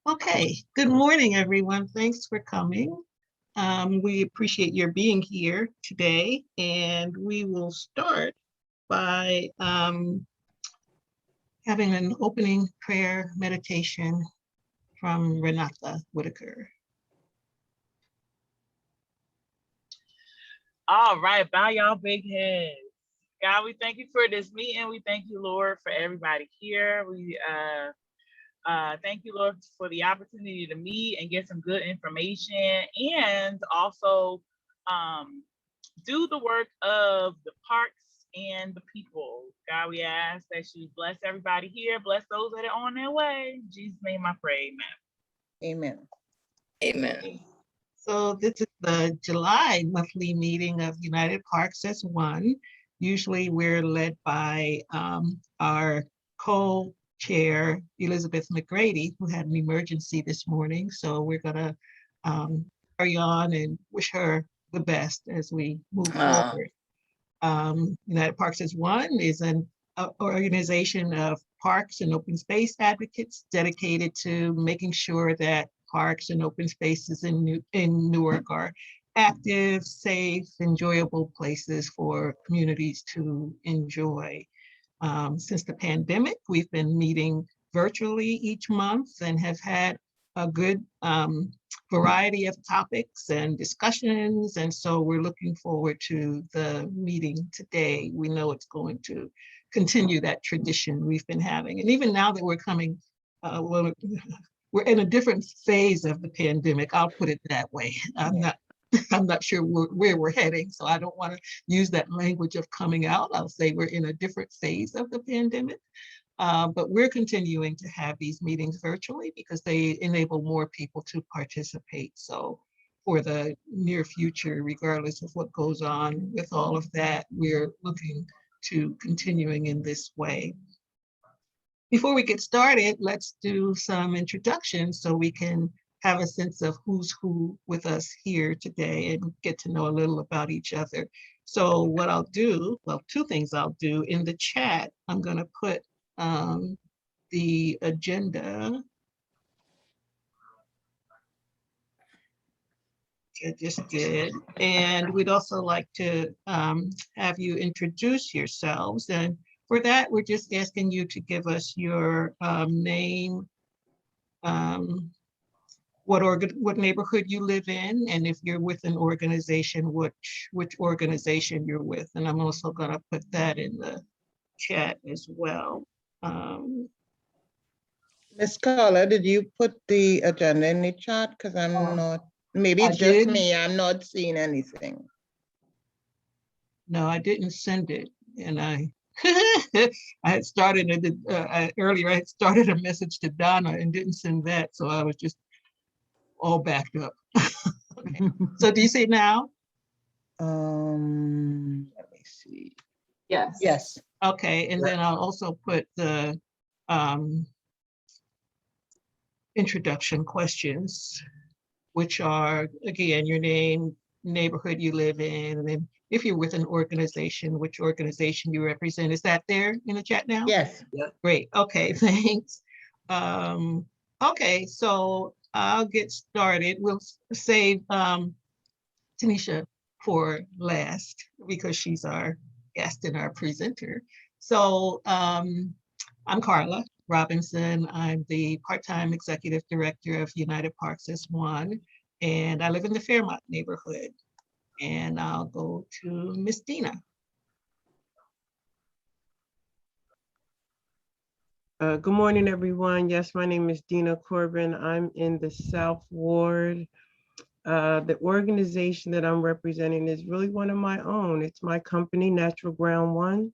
Okay, good morning, everyone. Thanks for coming. We appreciate your being here today, and we will start by having an opening prayer meditation from Renata Whitaker. All right, bow y'all big heads. God, we thank you for this meeting. We thank you, Lord, for everybody here. We thank you, Lord, for the opportunity to meet and get some good information, and also do the work of the parks and the people. God, we ask that you bless everybody here, bless those that are on their way. In Jesus' name I pray, amen. Amen. Amen. So this is the July monthly meeting of United Parks as One. Usually we're led by our co-chair, Elizabeth McGrady, who had an emergency this morning. So we're gonna carry on and wish her the best as we move forward. United Parks as One is an organization of parks and open space advocates dedicated to making sure that parks and open spaces in Newark are active, safe, enjoyable places for communities to enjoy. Since the pandemic, we've been meeting virtually each month and have had a good variety of topics and discussions. And so we're looking forward to the meeting today. We know it's going to continue that tradition we've been having. And even now that we're coming, we're in a different phase of the pandemic. I'll put it that way. I'm not sure where we're heading, so I don't want to use that language of coming out. I'll say we're in a different phase of the pandemic. But we're continuing to have these meetings virtually because they enable more people to participate. So for the near future, regardless of what goes on with all of that, we're looking to continuing in this way. Before we get started, let's do some introductions so we can have a sense of who's who with us here today and get to know a little about each other. So what I'll do, well, two things I'll do. In the chat, I'm going to put the agenda. I just did. And we'd also like to have you introduce yourselves. And for that, we're just asking you to give us your name, what neighborhood you live in, and if you're with an organization, which organization you're with. And I'm also going to put that in the chat as well. Ms. Carla, did you put the agenda in the chat? Because I'm not, maybe it's just me, I'm not seeing anything. No, I didn't send it. And I had started earlier, I had started a message to Donna and didn't send that. So I was just all backed up. Okay. So do you see it now? Let me see. Yes. Yes. Okay, and then I'll also put the introduction questions, which are, again, your name, neighborhood you live in, and then if you're with an organization, which organization you represent. Is that there in the chat now? Yes. Yeah. Great. Okay, thanks. Okay, so I'll get started. We'll save Tenisha for last because she's our guest and our presenter. So I'm Carla Robinson. I'm the part-time executive director of United Parks as One, and I live in the Fairmont neighborhood. And I'll go to Miss Dina. Good morning, everyone. Yes, my name is Dina Corbin. I'm in the South Ward. The organization that I'm representing is really one of my own. It's my company, Natural Ground One,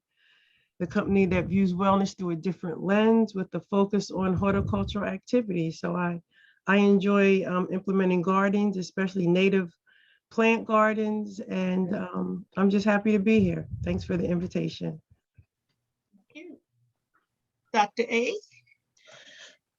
the company that views wellness through a different lens with the focus on horticultural activities. So I enjoy implementing gardens, especially native plant gardens, and I'm just happy to be here. Thanks for the invitation. Thank you. Dr. A.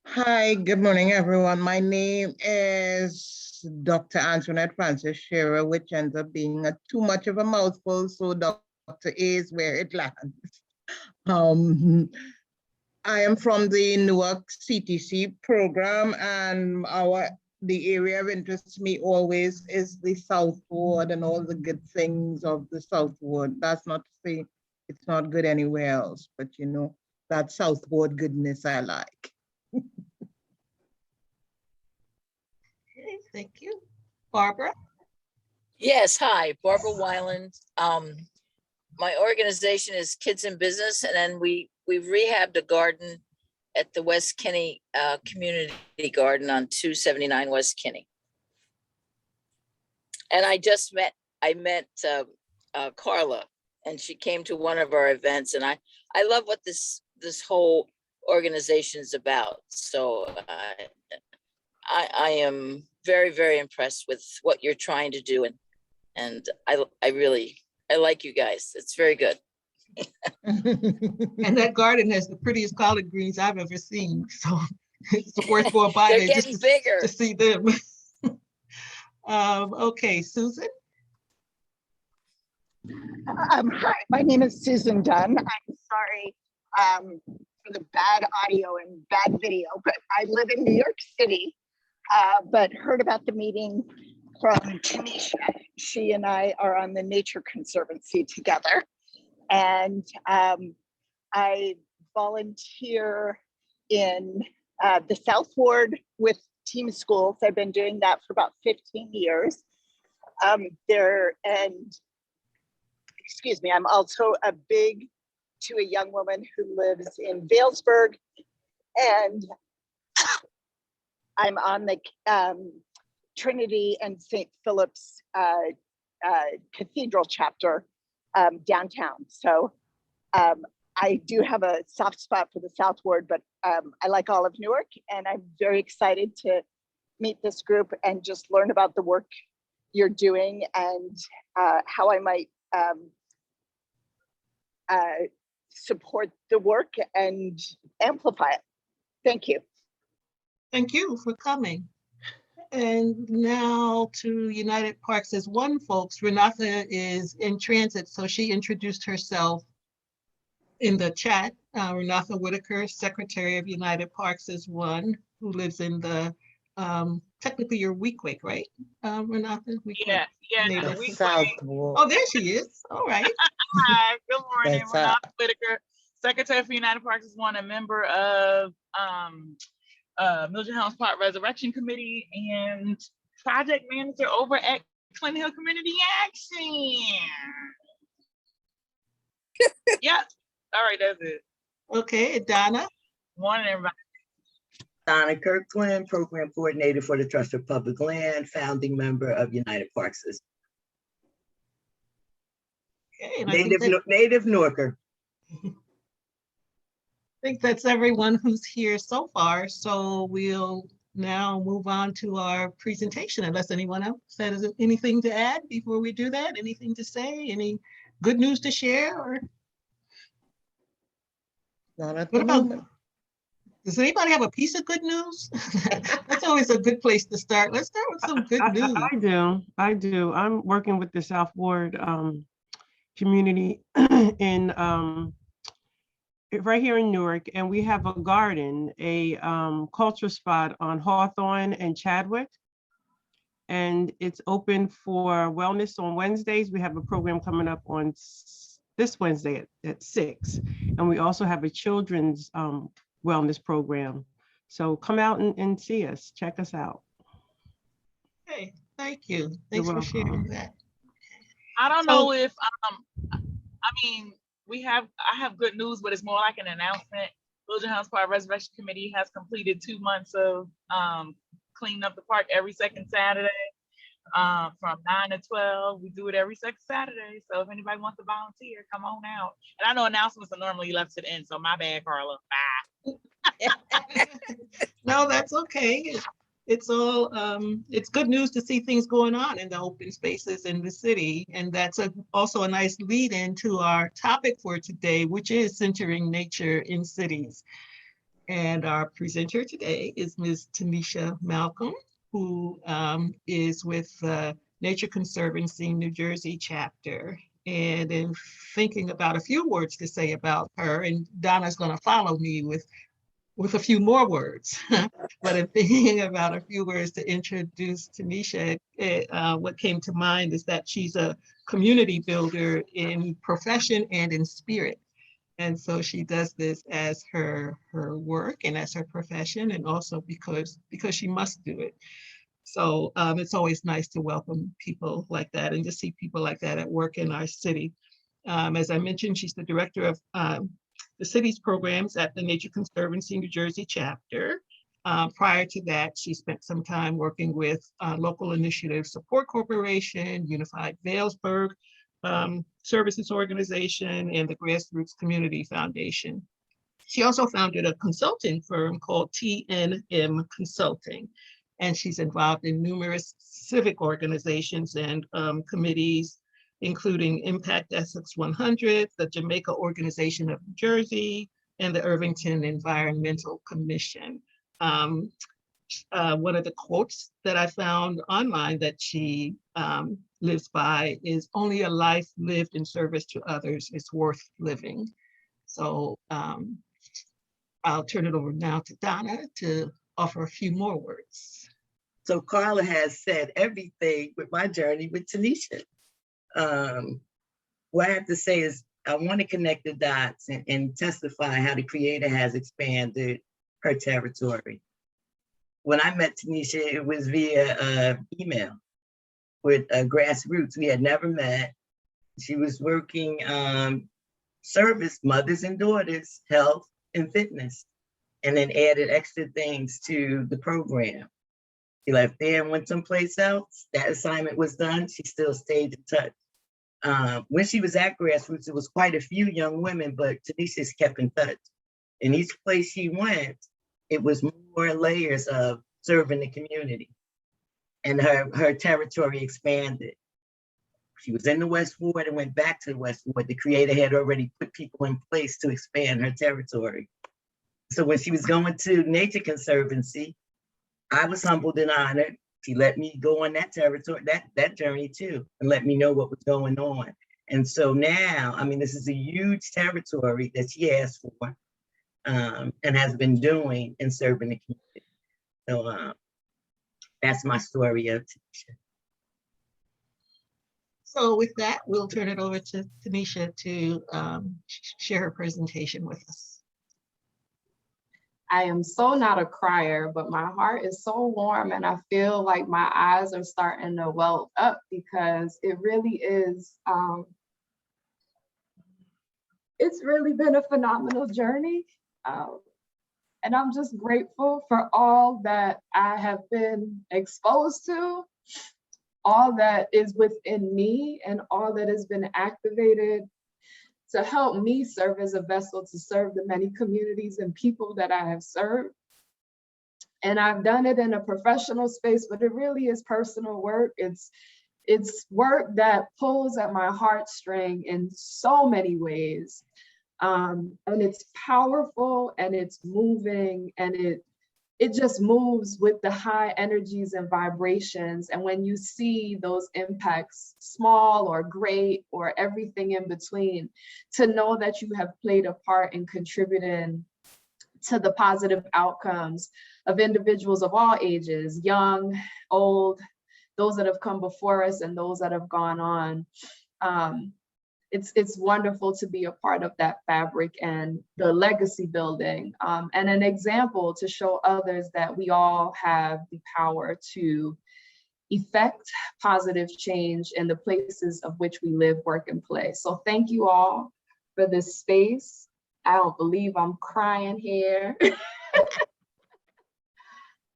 Hi, good morning, everyone. My name is Dr. Antoinette Francis Shearer, which ends up being too much of a mouthful, so Dr. A is where it lands. I am from the Newark CTC program, and the area of interest to me always is the South Ward and all the good things of the South Ward. That's not to say it's not good anywhere else, but you know, that South Ward goodness I like. Okay, thank you. Barbara? Yes, hi, Barbara Weiland. My organization is Kids in Business, and then we've rehabbed a garden at the West Kinney Community Garden on 279 West Kinney. And I met Carla, and she came to one of our events, and I love what this whole organization is about. So I am very, very impressed with what you're trying to do, and I like you guys. It's very good. And that garden has the prettiest collard greens I've ever seen. So it's worthwhile by They're there getting bigger. to see them. Okay, Susan? Hi, my name is Susan Dunn. I'm sorry for the bad audio and bad video, but I live in New York City, but heard about the meeting from Tenisha. She and I are on the Nature Conservancy together. And I volunteer in the South Ward with team schools. I've been doing that for about 15 years. Excuse me, I'm also to a young woman who lives in Vailsburg, and I'm on the Trinity and St. Philip's Cathedral chapter downtown. So I do have a soft spot for the South Ward, but I like all of Newark, and I'm very excited to meet this group and just learn about the work you're doing and how I might support the work and amplify it. Thank you. Thank you for coming. And now to United Parks as One, folks. Renata is in transit, so she introduced herself in the chat. Renata Whitaker, Secretary of United Parks as One, who lives in the, technically you're Weequahic, right, Renata? Yeah, Neighbor. the South Weequahic. Ward. Oh, there she is. All right. Hi, good morning. That's Renata Whitaker, Secretary for United Parks is One, a member of Mildred Helms Park Resurrection Committee and project manager over at Clinton Hill Community Action. Yep. All right, that's it. Okay, Donna. Morning, everybody. Donna Kirkland, Program Coordinator for the Trust for Public Land, founding member of United Parks. Okay, and I think Native Norker. I think that's everyone who's here so far. So we'll now move on to our presentation, unless anyone else has anything to add before we do that. Anything to say? Any good news to share? Or Not at what the about, moment. does anybody have a piece of good news? That's always a good place to start. Let's start with some good news. I do. I'm working with the South Ward community in right here in Newark, and we have a garden, a culture spot on Hawthorne and Chadwick. And it's open for wellness on Wednesdays. We have a program coming up on this Wednesday at 6. And we also have a children's wellness program. So come out and see us, check us out. Okay, thank you. Thanks for sharing that. I don't know if I mean, I have good news, but it's more like an announcement. Mildred Helms Park Resurrection Committee has completed 2 months of cleaning up the park every second Saturday from 9 to 12. We do it every second Saturday. So if anybody wants to volunteer, come on out. And I know announcements are normally left to the end, so my bad, Carla. Bye. No, that's okay. It's all, it's good news to see things going on in the open spaces in the city. And that's also a nice lead into our topic for today, which is centering nature in cities. And our presenter today is Ms. Tenisha Malcolm, who is with the Nature Conservancy New Jersey chapter. And in thinking about a few words to say about her, and Donna's going to follow me with a few more words. But in thinking about a few words to introduce Tenisha, what came to mind is that she's a community builder in profession and in spirit. And so she does this as her work and as her profession, and also because she must do it. So it's always nice to welcome people like that and to see people like that at work in our city. As I mentioned, she's the director of the city's programs at the Nature Conservancy New Jersey chapter. Prior to that, she spent some time working with Local Initiative Support Corporation, Unified Valesburg Services Organization, and the Grassroots Community Foundation. She also founded a consulting firm called TNM Consulting, and she's involved in numerous civic organizations and committees, including Impact Essex 100, the Jamaica Organization of New Jersey, and the Irvington Environmental Commission. One of the quotes that I found online that she lives by is, "Only a life lived in service to others is worth living." So I'll turn it over now to Donna to offer a few more words. So Carla has said everything with my journey with Tenisha. What I have to say is I want to connect the dots and testify how the Creator has expanded her territory. When I met Tenisha, it was via email with Grassroots. We had never met. She was working service, mothers and daughters, health and fitness, and then added extra things to the program. She left there and went someplace else. That assignment was done. She still stayed in touch. When she was at Grassroots, it was quite a few young women, but Tenisha's kept in touch. In each place she went, it was more layers of serving the community, and her territory expanded. She was in the West Ward and went back to the West Ward. The Creator had already put people in place to expand her territory. So when she was going to Nature Conservancy, I was humbled and honored. She let me go on that territory, that journey too, and let me know what was going on. And so now, I mean, this is a huge territory that she asked for and has been doing in serving the community. So that's my story of Tenisha. So with that, we'll turn it over to Tenisha to share her presentation with us. I am so not a crier, but my heart is so warm and I feel like my eyes are starting to well up because it really is, it's really been a phenomenal journey. And I'm just grateful for all that I have been exposed to, all that is within me and all that has been activated to help me serve as a vessel to serve the many communities and people that I have served. And I've done it in a professional space, but it really is personal work. It's work that pulls at my heartstring in so many ways. And it's powerful and it's moving and it just moves with the high energies and vibrations. And when you see those impacts, small or great or everything in between, to know that you have played a part in contributing to the positive outcomes of individuals of all ages, young, old, those that have come before us and those that have gone on. It's wonderful to be a part of that fabric and the legacy building and an example to show others that we all have the power to effect positive change in the places of which we live, work, and play. So thank you all for this space. I don't believe I'm crying here.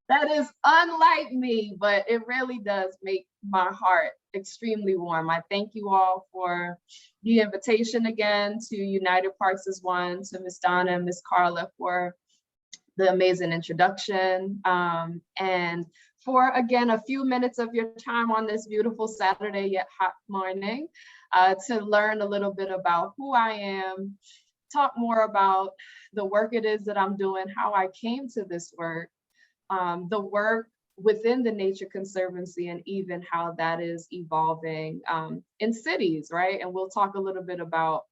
That is unlike me, but it really does make my heart extremely warm. I thank you all for the invitation again to United Parks as One, to Ms. Donna and Ms. Carla for the amazing introduction. And for, again, a few minutes of your time on this beautiful Saturday yet hot morning to learn a little bit about who I am, talk more about the work it is that I'm doing, how I came to this work, the work within the Nature Conservancy and even how that is evolving in cities, right? And we'll talk a little bit about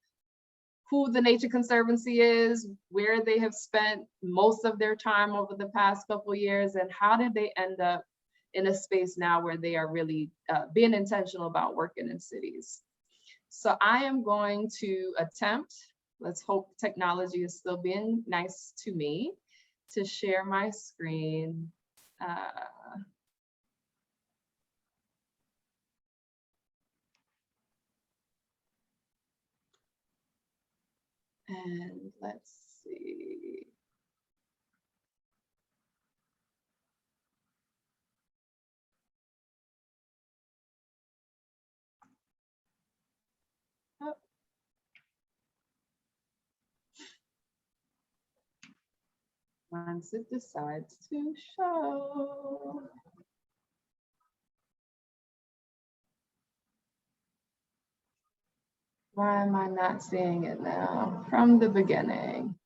who the Nature Conservancy is, where they have spent most of their time over the past couple of years, and how did they end up in a space now where they are really being intentional about working in cities. So I am going to attempt, let's hope technology is still being nice to me, to share my screen. And let's see. Oh. Once it decides to show. Why am I not seeing it now? From the beginning.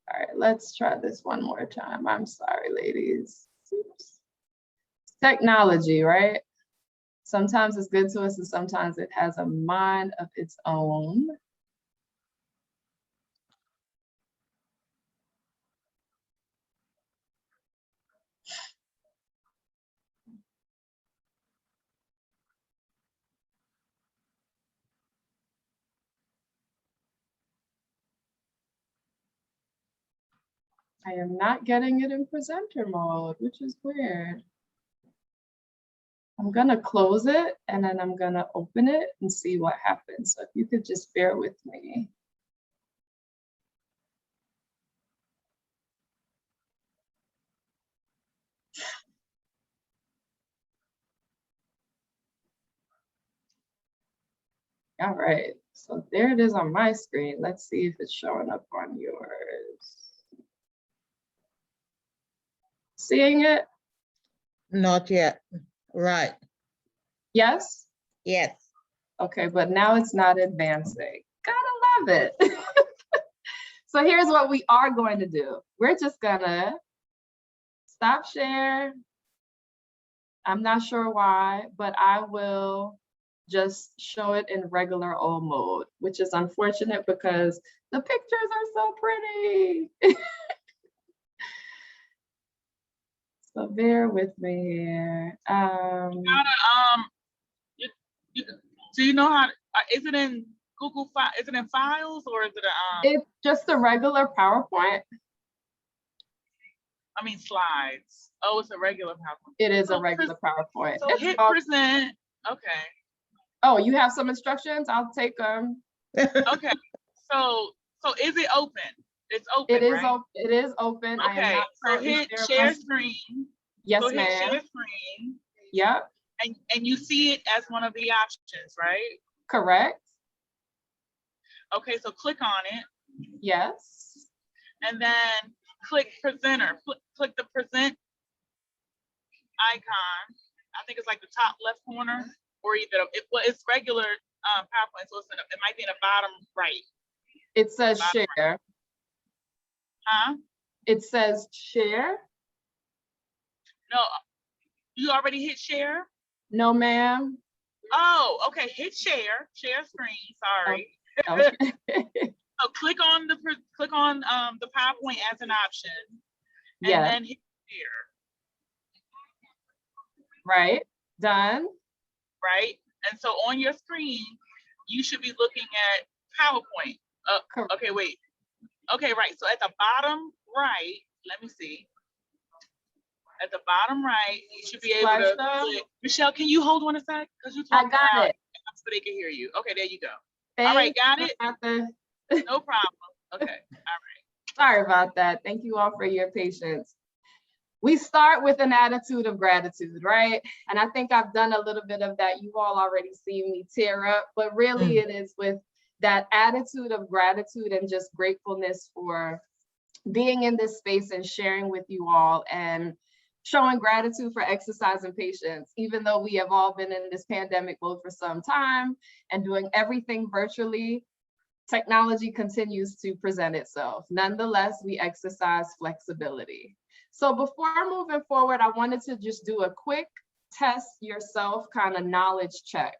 All right, let's try this one more time. I'm sorry, ladies. Oops. Technology, right? Sometimes it's good to us and sometimes it has a mind of its own. I am not getting it in presenter mode, which is weird. I'm gonna close it and then I'm gonna open it and see what happens. So if you could just bear with me. All right, so there it is on my screen. Let's see if it's showing up on yours. Seeing it? Not yet. Right. Yes? Yes. Okay, but now it's not advancing. Gotta love it. So here's what we are going to do. We're just gonna stop share. I'm not sure why, but I will just show it in regular old mode, which is unfortunate because the pictures are so pretty. So bear with me here. Do you know how? Is it in Google file? Is it in files or is it It's just a regular PowerPoint. I mean slides. Oh, it's a regular PowerPoint. It is a regular PowerPoint. So hit present. Okay. Oh, you have some instructions? I'll take them. Okay. So is it open? It's open. It is right? open. It is open. Okay. I am not So hit share screen. Yes, so hit ma'am. share screen. Yep. And you see it as one of the options, right? Correct. Okay, so click on it. Yes. And then click presenter. Click the present icon. I think it's like the top left corner, or either it's regular PowerPoint, so it might be in the bottom right. It says share. Right. Huh? It says share. No, you already hit share? No, ma'am. Oh, okay. Hit share screen. Sorry. Okay. So click on the PowerPoint as an option, and Yeah. then hit share. Right. Done. Right. And so on your screen, you should be looking at PowerPoint. Okay, wait. Okay, right. So at the bottom right, let me see. At the bottom right, you should be able to click. Michelle, can you hold on a sec? Because you talk got it. so they can hear you. Okay, there you go. Thank all right, got it? you. No problem. Okay, all right. Sorry about that. Thank you all for your patience. We start with an attitude of gratitude, right? And I think I've done a little bit of that. You've all already seen me tear up, but really it is with that attitude of gratitude and just gratefulness for being in this space and sharing with you all and showing gratitude for exercise and patience, even though we have all been in this pandemic mode for some time and doing everything virtually. technology continues to present itself. Nonetheless, we exercise flexibility. So before moving forward, I wanted to just do a quick test yourself kind of knowledge check.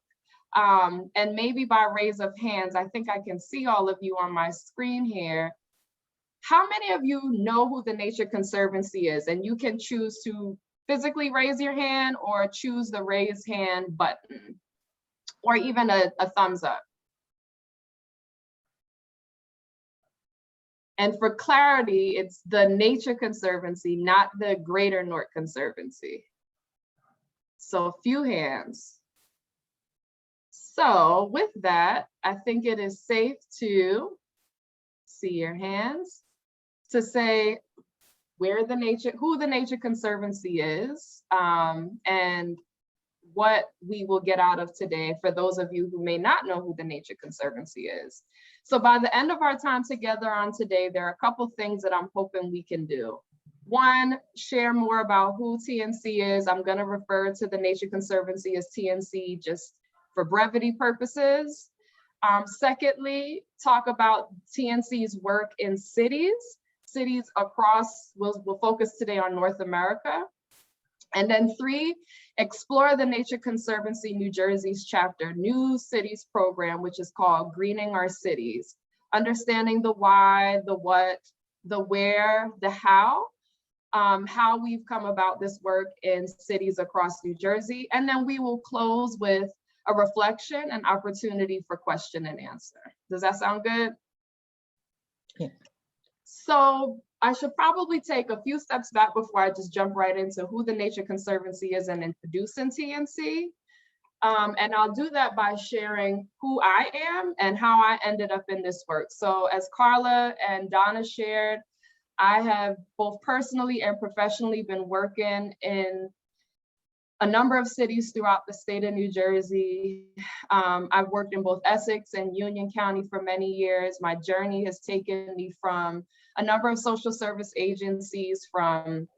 And maybe by raise of hands, I think I can see all of you on my screen here. How many of you know who the Nature Conservancy is? And you can choose to physically raise your hand or choose the raise hand button, or even a thumbs up. And for clarity, it's the Nature Conservancy, not the Greater North Conservancy. So few hands. So with that, I think it is safe to see your hands, to say who the Nature Conservancy is, and what we will get out of today for those of you who may not know who the Nature Conservancy is. So by the end of our time together on today, there are a couple things that I'm hoping we can do. One, share more about who TNC is. I'm going to refer to the Nature Conservancy as TNC just for brevity purposes. Secondly, talk about TNC's work in cities across, we'll focus today on North America. And then 3, explore the Nature Conservancy New Jersey's chapter, New Cities program, which is called Greening Our Cities, understanding the why, the what, the where, the how we've come about this work in cities across New Jersey. And then we will close with a reflection and opportunity for question and answer. Does that sound good? Yeah. So I should probably take a few steps back before I just jump right into who the Nature Conservancy is and introducing TNC. And I'll do that by sharing who I am and how I ended up in this work. So as Carla and Donna shared, I have both personally and professionally been working in a number of cities throughout the state of New Jersey. I've worked in both Essex and Union County for many years. My journey has taken me from a number of social service agencies, from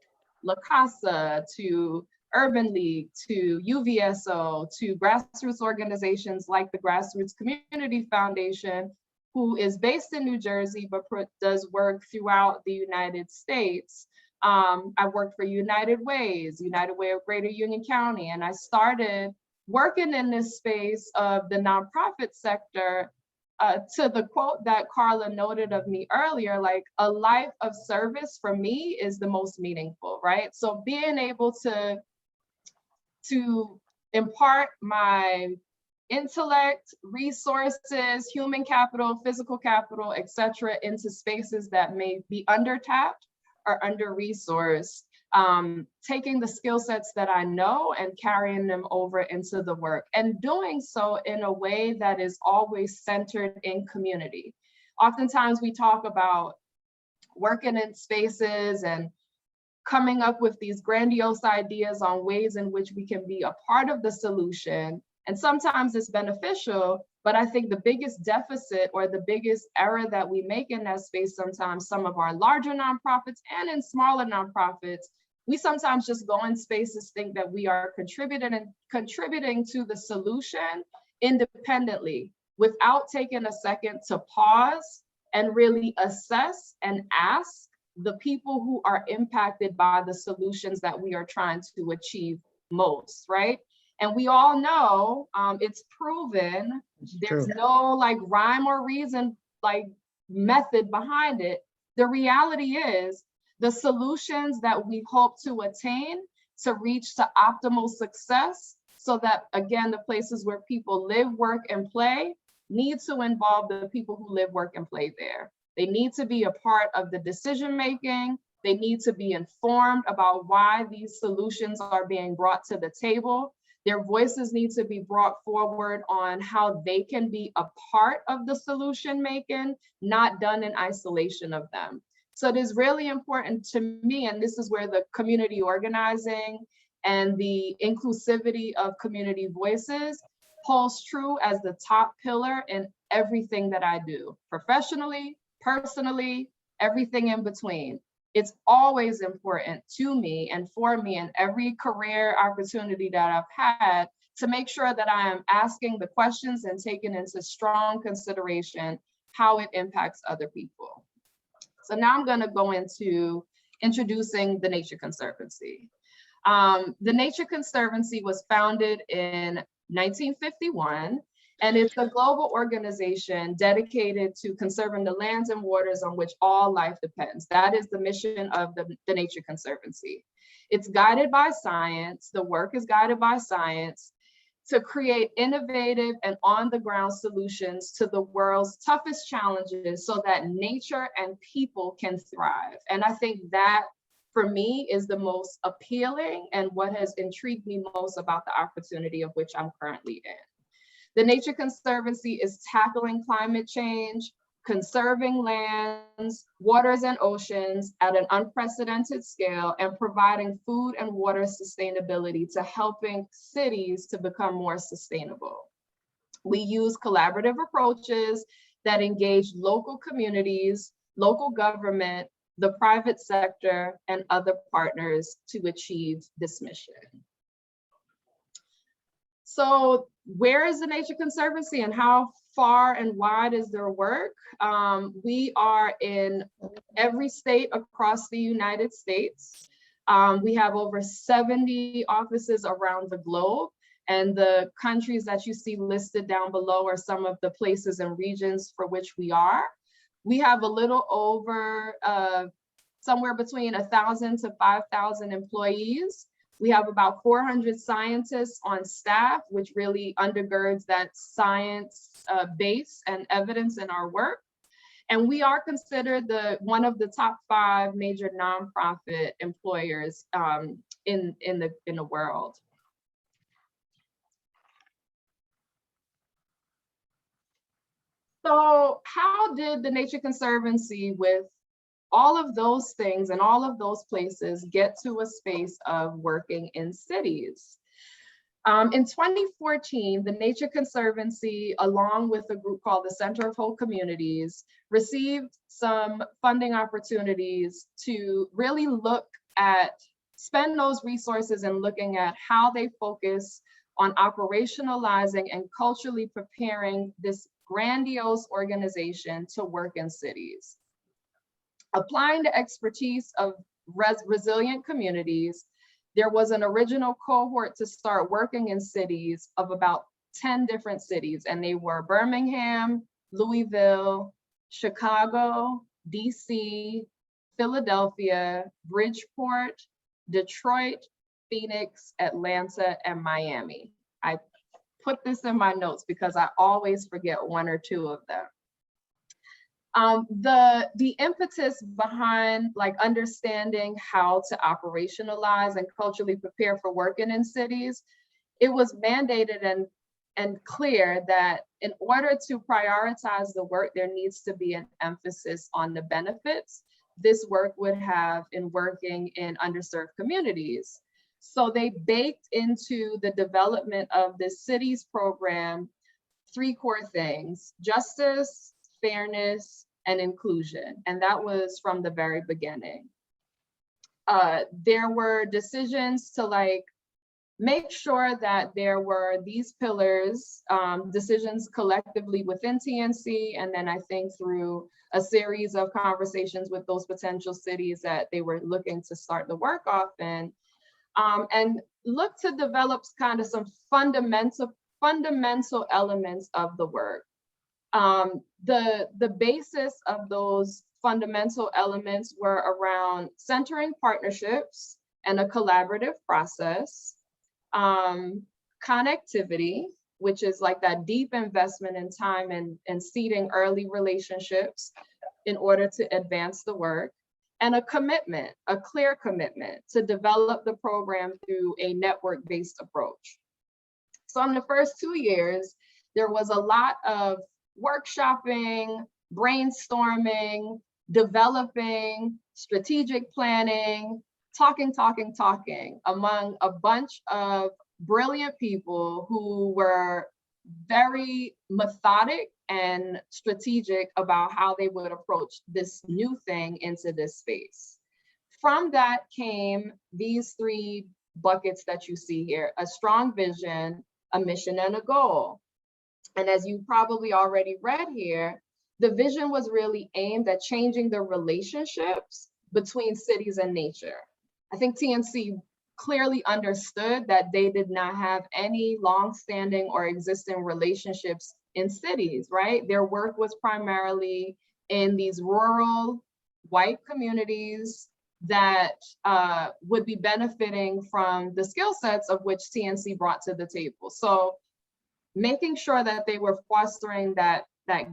La Casa to Urban League to UVSO to grassroots organizations like the Grassroots Community Foundation, who is based in New Jersey, but does work throughout the United States. I worked for United Way of Greater Union County, and I started working in this space of the nonprofit sector to the quote that Carla noted of me earlier, like a life of service for me is the most meaningful, right? So being able to impart my intellect, resources, human capital, physical capital, et cetera, into spaces that may be under-tapped or under-resourced, taking the skill sets that I know and carrying them over into the work, and doing so in a way that is always centered in community. Oftentimes we talk about working in spaces and coming up with these grandiose ideas on ways in which we can be a part of the solution. And sometimes it's beneficial, but I think the biggest deficit or the biggest error that we make in that space, sometimes some of our larger nonprofits and in smaller nonprofits, we sometimes just go in spaces, think that we are contributing to the solution independently without taking a second to pause and really assess and ask the people who are impacted by the solutions that we are trying to achieve most, right? And we all know it's proven, there's no like rhyme or reason, like method behind it. The reality is the solutions that we hope to attain to reach to optimal success, so that again, the places where people live, work, and play need to involve the people who live, work, and play there. They need to be a part of the decision-making. They need to be informed about why these solutions are being brought to the table. Their voices need to be brought forward on how they can be a part of the solution making, not done in isolation of them. So it is really important to me, and this is where the community organizing and the inclusivity of community voices holds true as the top pillar in everything that I do, professionally, personally, everything in between. It's always important to me and for me in every career opportunity that I've had to make sure that I am asking the questions and taking into strong consideration how it impacts other people. So now I'm going to go into introducing the Nature Conservancy. The Nature Conservancy was founded in 1951, and it's a global organization dedicated to conserving the lands and waters on which all life depends. That is the mission of the Nature Conservancy. It's guided by science. The work is guided by science to create innovative and on-the-ground solutions to the world's toughest challenges so that nature and people can thrive. And I think that, for me, is the most appealing and what has intrigued me most about the opportunity of which I'm currently in. The Nature Conservancy is tackling climate change, conserving lands, waters, and oceans at an unprecedented scale, and providing food and water sustainability to helping cities to become more sustainable. We use collaborative approaches that engage local communities, local government, the private sector, and other partners to achieve this mission. So where is the Nature Conservancy and how far and wide is their work? We are in every state across the United States. We have over 70 offices around the globe, and the countries that you see listed down below are some of the places and regions for which we are. We have a little over somewhere between 1,000 to 5,000 employees. We have about 400 scientists on staff, which really undergirds that science base and evidence in our work. And we are considered one of the top 5 major nonprofit employers in the world. So how did the Nature Conservancy, with all of those things and all of those places, get to a space of working in cities? In 2014, the Nature Conservancy, along with a group called the Center of Whole Communities, received some funding opportunities to really spend those resources and looking at how they focus on operationalizing and culturally preparing this grandiose organization to work in cities. Applying the expertise of resilient communities, there was an original cohort to start working in cities of about 10 different cities, and they were Birmingham, Louisville, Chicago, DC, Philadelphia, Bridgeport, Detroit, Phoenix, Atlanta, and Miami. I put this in my notes because I always forget 1 or 2 of them. The impetus behind understanding how to operationalize and culturally prepare for working in cities, it was mandated and clear that in order to prioritize the work, there needs to be an emphasis on the benefits this work would have in working in underserved communities. So they baked into the development of the cities program 3 core things: justice, fairness, and inclusion. And that was from the very beginning. There were decisions to make sure that there were these pillars, decisions collectively within TNC, and then I think through a series of conversations with those potential cities that they were looking to start the work off in, and look to develop kind of some fundamental elements of the work. The basis of those fundamental elements were around centering partnerships and a collaborative process, connectivity, which is that deep investment in time and seeding early relationships in order to advance the work, and a clear commitment to develop the program through a network-based approach. So in the first 2 years, there was a lot of workshopping, brainstorming, developing, strategic planning, talking among a bunch of brilliant people who were very methodic and strategic about how they would approach this new thing into this space. From that came these 3 buckets that you see here: a strong vision, a mission, and a goal. And as you probably already read here, the vision was really aimed at changing the relationships between cities and nature. I think TNC clearly understood that they did not have any long-standing or existing relationships in cities, right? Their work was primarily in these rural white communities that would be benefiting from the skill sets of which TNC brought to the table. So making sure that they were fostering that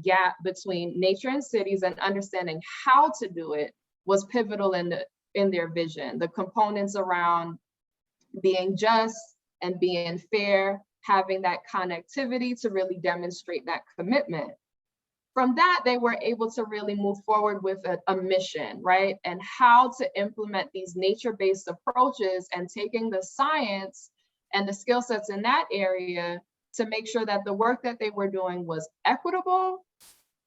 gap between nature and cities and understanding how to do it was pivotal in their vision. The components around being just and being fair, having that connectivity to really demonstrate that commitment. From that, they were able to really move forward with a mission, right? And how to implement these nature-based approaches and taking the science and the skill sets in that area to make sure that the work that they were doing was equitable,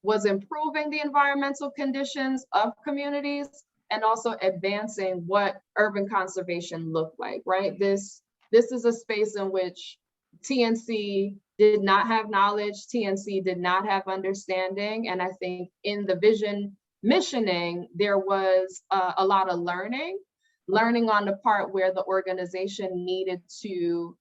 was improving the environmental conditions of communities, and also advancing what urban conservation looked like, right? This is a space in which TNC did not have knowledge, TNC did not have understanding, and I think in the vision missioning, there was a lot of learning on the part where the organization needed to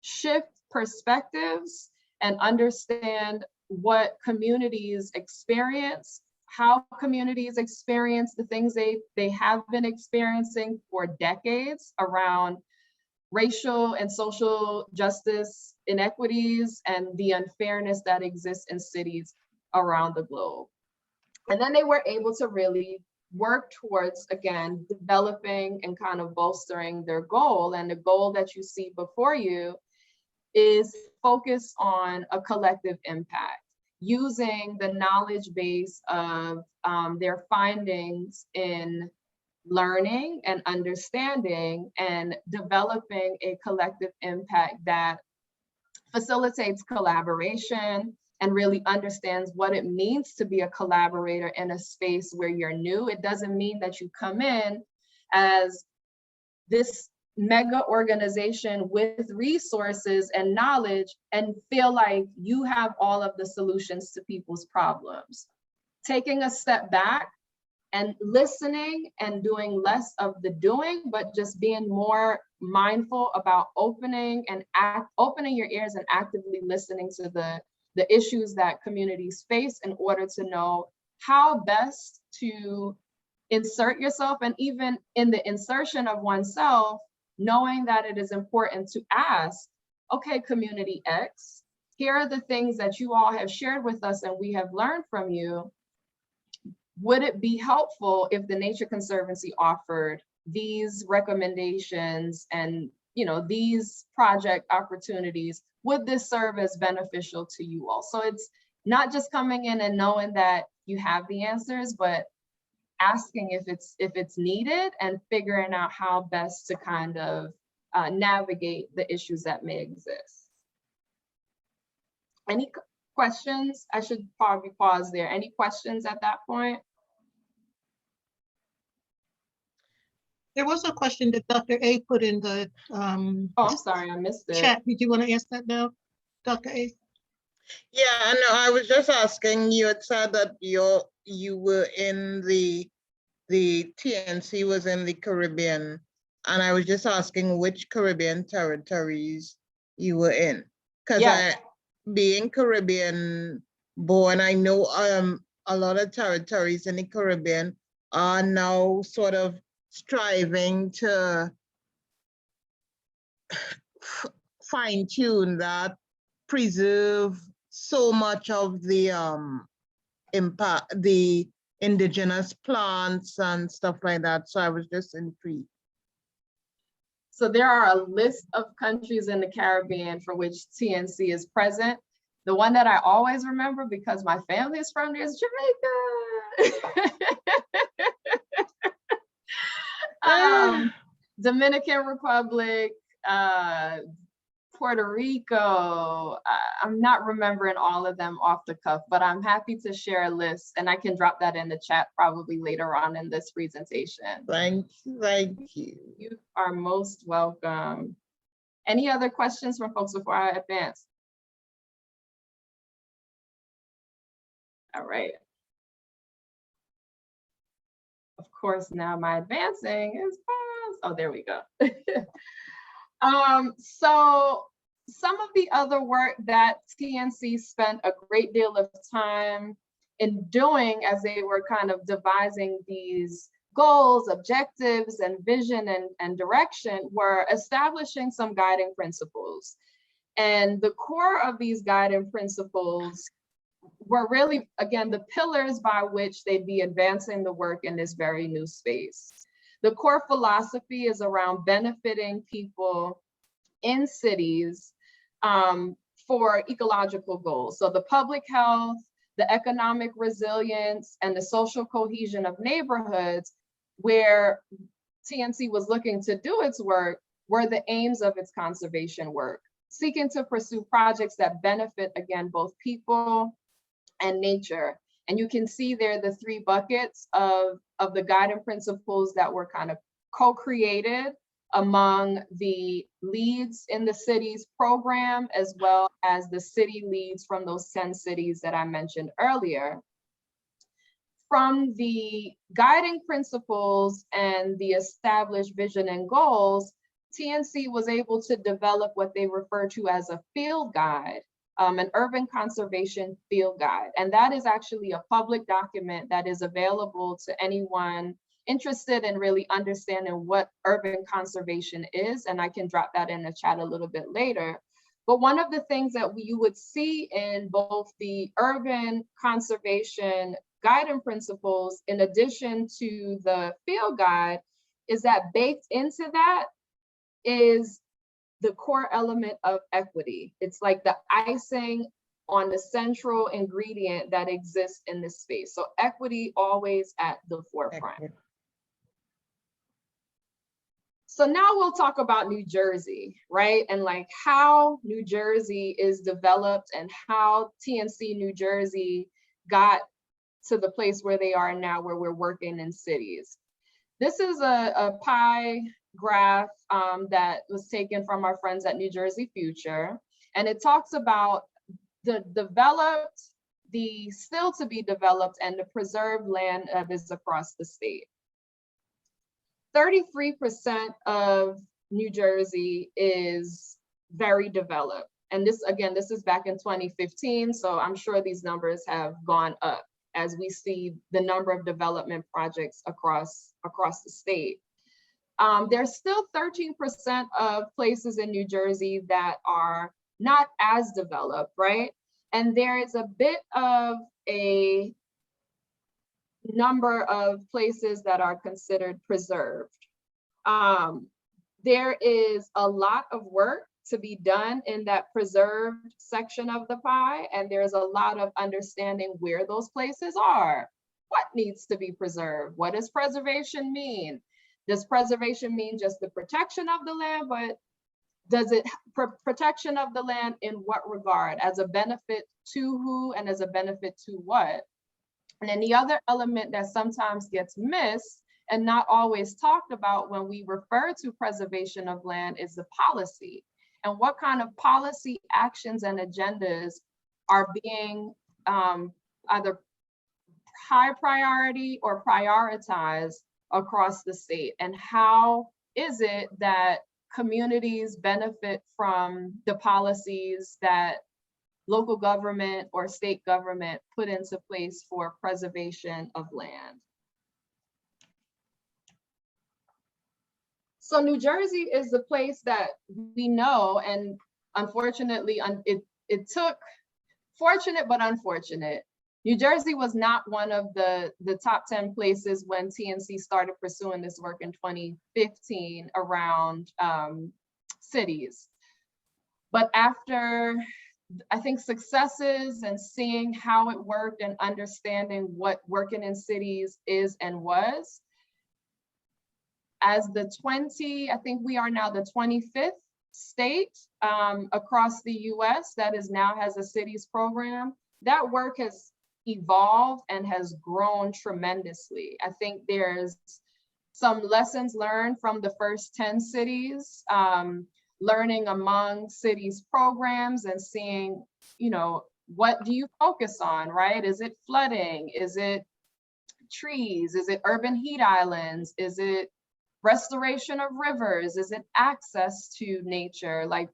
shift perspectives and understand what communities experience, how communities experience the things they have been experiencing for decades around racial and social justice inequities and the unfairness that exists in cities around the globe. And then they were able to really work towards, again, developing and kind of bolstering their goal. And the goal that you see before you is focused on a collective impact, using the knowledge base of their findings in learning and understanding and developing a collective impact that facilitates collaboration and really understands what it means to be a collaborator in a space where you're new. It doesn't mean that you come in as this mega organization with resources and knowledge and feel like you have all of the solutions to people's problems. Taking a step back and listening and doing less of the doing, but just being more mindful about opening your ears and actively listening to the issues that communities face in order to know how best to insert yourself. And even in the insertion of oneself, knowing that it is important to ask, okay, community X, here are the things that you all have shared with us and we have learned from you. Would it be helpful if the Nature Conservancy offered these recommendations and these project opportunities? Would this serve as beneficial to you all? So it's not just coming in and knowing that you have the answers, but asking if it's needed and figuring out how best to kind of navigate the issues that may exist. Any questions? I should probably pause there. Any questions at that point? There was a question that Dr. A put in the Oh, I'm sorry, I missed it. chat. Did you want to ask that now, Dr. A? Yeah, no, I was just asking, you had said that you were in the TNC was in the Caribbean, and I was just asking which Caribbean territories you were in. Because Yes. being Caribbean born, I know a lot of territories in the Caribbean are now sort of striving to fine tune that, preserve so much of the impact, the indigenous plants and stuff like that. So I was just intrigued. So there are a list of countries in the Caribbean for which TNC is present. The one that I always remember, because my family is from there, is Jamaica. Dominican Republic, Puerto Rico. I'm not remembering all of them off the cuff, but I'm happy to share a list, and I can drop that in the chat probably later on in this presentation. Thank you. You are most welcome. Any other questions from folks before I advance? All right. course, now my advancing is paused. Oh, there we go. So some of the other work that TNC spent a great deal of time in doing as they were kind of devising these goals, objectives, and vision and direction were establishing some guiding principles. And the core of these guiding principles were really, again, the pillars by which they'd be advancing the work in this very new space. The core philosophy is around benefiting people in cities for ecological goals. So the public health, the economic resilience, and the social cohesion of neighborhoods where TNC was looking to do its work were the aims of its conservation work, seeking to pursue projects that benefit, again, both people and nature. And you can see there the three buckets of the guiding principles that were kind of co-created among the leads in the city's program, as well as the city leads from those 10 cities that I mentioned earlier. From the guiding principles and the established vision and goals, TNC was able to develop what they refer to as a field guide, an urban conservation field guide. And that is actually a public document that is available to anyone interested in really understanding what urban conservation is. And I can drop that in the chat a little bit later. But one of the things that you would see in both the urban conservation guiding principles, in addition to the field guide, is that baked into that is the core element of equity. It's like the icing on the central ingredient that exists in this space. So equity always at the forefront. Equity. So now we'll talk about New Jersey, right? And like how New Jersey is developed and how TNC New Jersey got to the place where they are now, where we're working in cities. This is a pie graph that was taken from our friends at New Jersey Future. And it talks about the developed, the still to be developed, and the preserved land that is across the state. 33% of New Jersey is very developed. And this, again, this is back in 2015. So I'm sure these numbers have gone up as we see the number of development projects across the state. There's still 13% of places in New Jersey that are not as developed, right? And there is a bit of a number of places that are considered preserved. There is a lot of work to be done in that preserved section of the pie, and there's a lot of understanding where those places are. What needs to be preserved? What does preservation mean? Does preservation mean just the protection of the land, but does it protection of the land in what regard? As a benefit to who and as a benefit to what? And then the other element that sometimes gets missed and not always talked about when we refer to preservation of land is the policy. And what kind of policy actions and agendas are being either high priority or prioritized across the state? And how is it that communities benefit from the policies that local government or state government put into place for preservation of land? So New Jersey is the place that we know, and unfortunately, it took fortunate but unfortunate. New Jersey was not one of the top 10 places when TNC started pursuing this work in 2015 around cities. But after, I think, successes and seeing how it worked and understanding what working in cities is and was, as I think we are now the 25th state across the US that now has a cities program. That work has evolved and has grown tremendously. I think there's some lessons learned from the first 10 cities, learning among cities programs and seeing, what do you focus on, right? Is it flooding? Is it trees? Is it urban heat islands? Is it restoration of rivers? Is it access to nature? Like,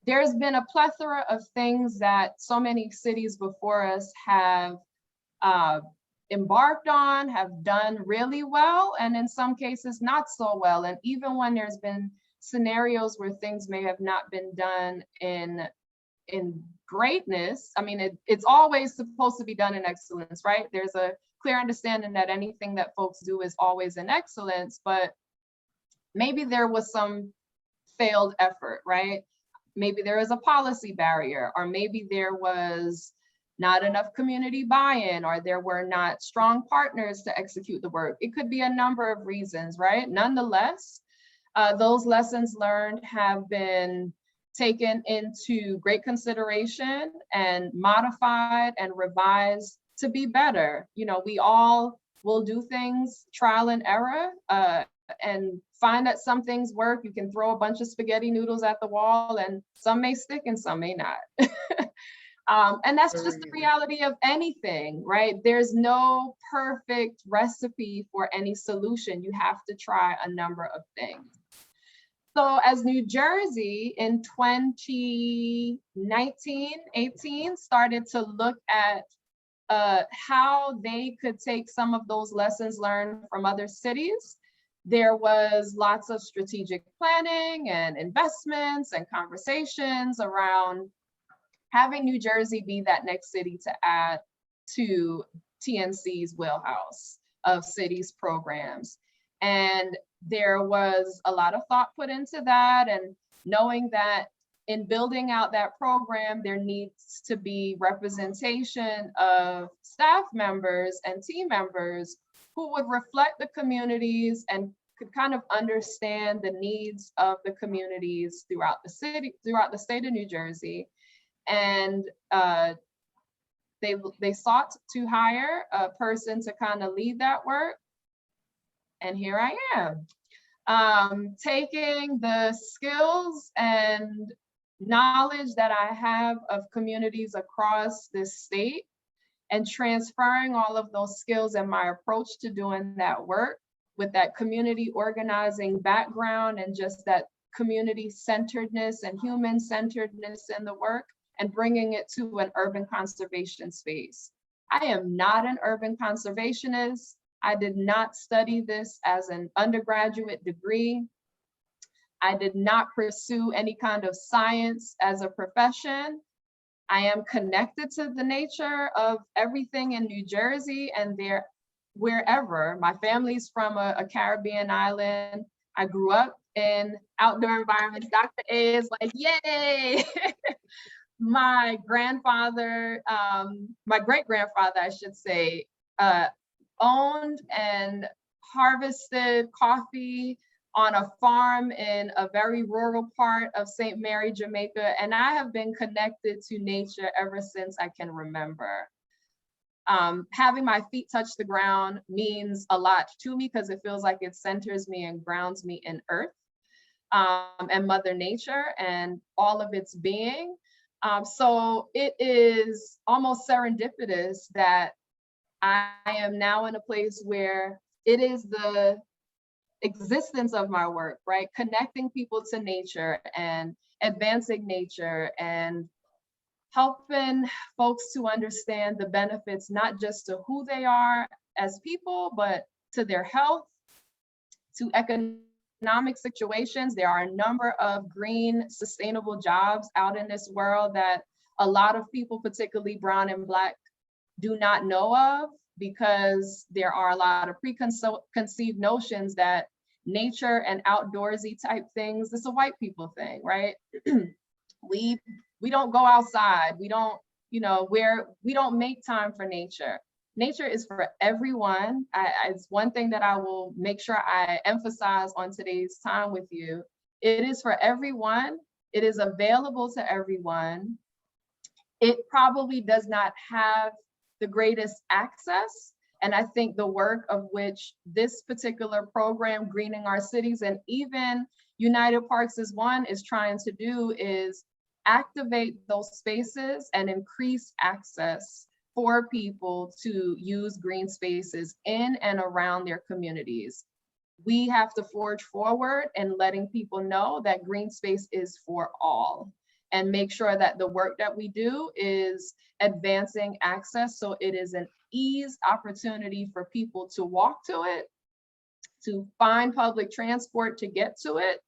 there's been a plethora of things that so many cities before us have embarked on, have done really well, and in some cases not so well. And even when there's been scenarios where things may have not been done in greatness, I mean, it's always supposed to be done in excellence, right? There's a clear understanding that anything that folks do is always in excellence, but maybe there was some failed effort, right? Maybe there was a policy barrier, or maybe there was not enough community buy-in, or there were not strong partners to execute the work. It could be a number of reasons, right? Nonetheless, those lessons learned have been taken into great consideration and modified and revised to be better. You know, we all will do things trial and error, and find that some things work. You can throw a bunch of spaghetti noodles at the wall and some may stick and some may not. And that's just the reality of anything, right? There's no perfect recipe for any solution. You have to try a number of things. So as New Jersey in 2019-18 started to look at how they could take some of those lessons learned from other cities, there was lots of strategic planning and investments and conversations around having New Jersey be that next city to add to TNC's wheelhouse of cities programs. And there was a lot of thought put into that, and knowing that in building out that program, there needs to be representation of staff members and team members who would reflect the communities and could kind of understand the needs of the communities throughout the city, throughout the state of New Jersey. And they sought to hire a person to kind of lead that work. And here I am, taking the skills and knowledge that I have of communities across this state and transferring all of those skills and my approach to doing that work with that community organizing background and just that community centeredness and human centeredness in the work, and bringing it to an urban conservation space. I am not an urban conservationist. I did not study this as an undergraduate degree. I did not pursue any kind of science as a profession. I am connected to the nature of everything in New Jersey and wherever. My family's from a Caribbean island. I grew up in outdoor environments. Dr. A is like, yay! My grandfather, my great-grandfather, I should say, owned and harvested coffee on a farm in a very rural part of St. Mary, Jamaica. And I have been connected to nature ever since I can remember. Having my feet touch the ground means a lot to me because it feels like it centers me and grounds me in earth and Mother Nature and all of its being. So it is almost serendipitous that I am now in a place where it is the existence of my work, right? Connecting people to nature and advancing nature and helping folks to understand the benefits, not just to who they are as people, but to their health, to economic situations. There are a number of green, sustainable jobs out in this world that a lot of people, particularly Brown and Black, do not know of because there are a lot of preconceived notions that nature and outdoorsy type things, it's a white people thing, right? We don't go outside. We don't, we don't make time for nature. Nature is for everyone. It's one thing that I will make sure I emphasize on today's time with you. It is for everyone. It is available to everyone. It probably does not have the greatest access. And I think the work of which this particular program, Greening Our Cities, and even United Parks is One is trying to do is activate those spaces and increase access for people to use green spaces in and around their communities. We have to forge forward and letting people know that green space is for all, and make sure that the work that we do is advancing access so it is an easy opportunity for people to walk to it, to find public transport to get to it,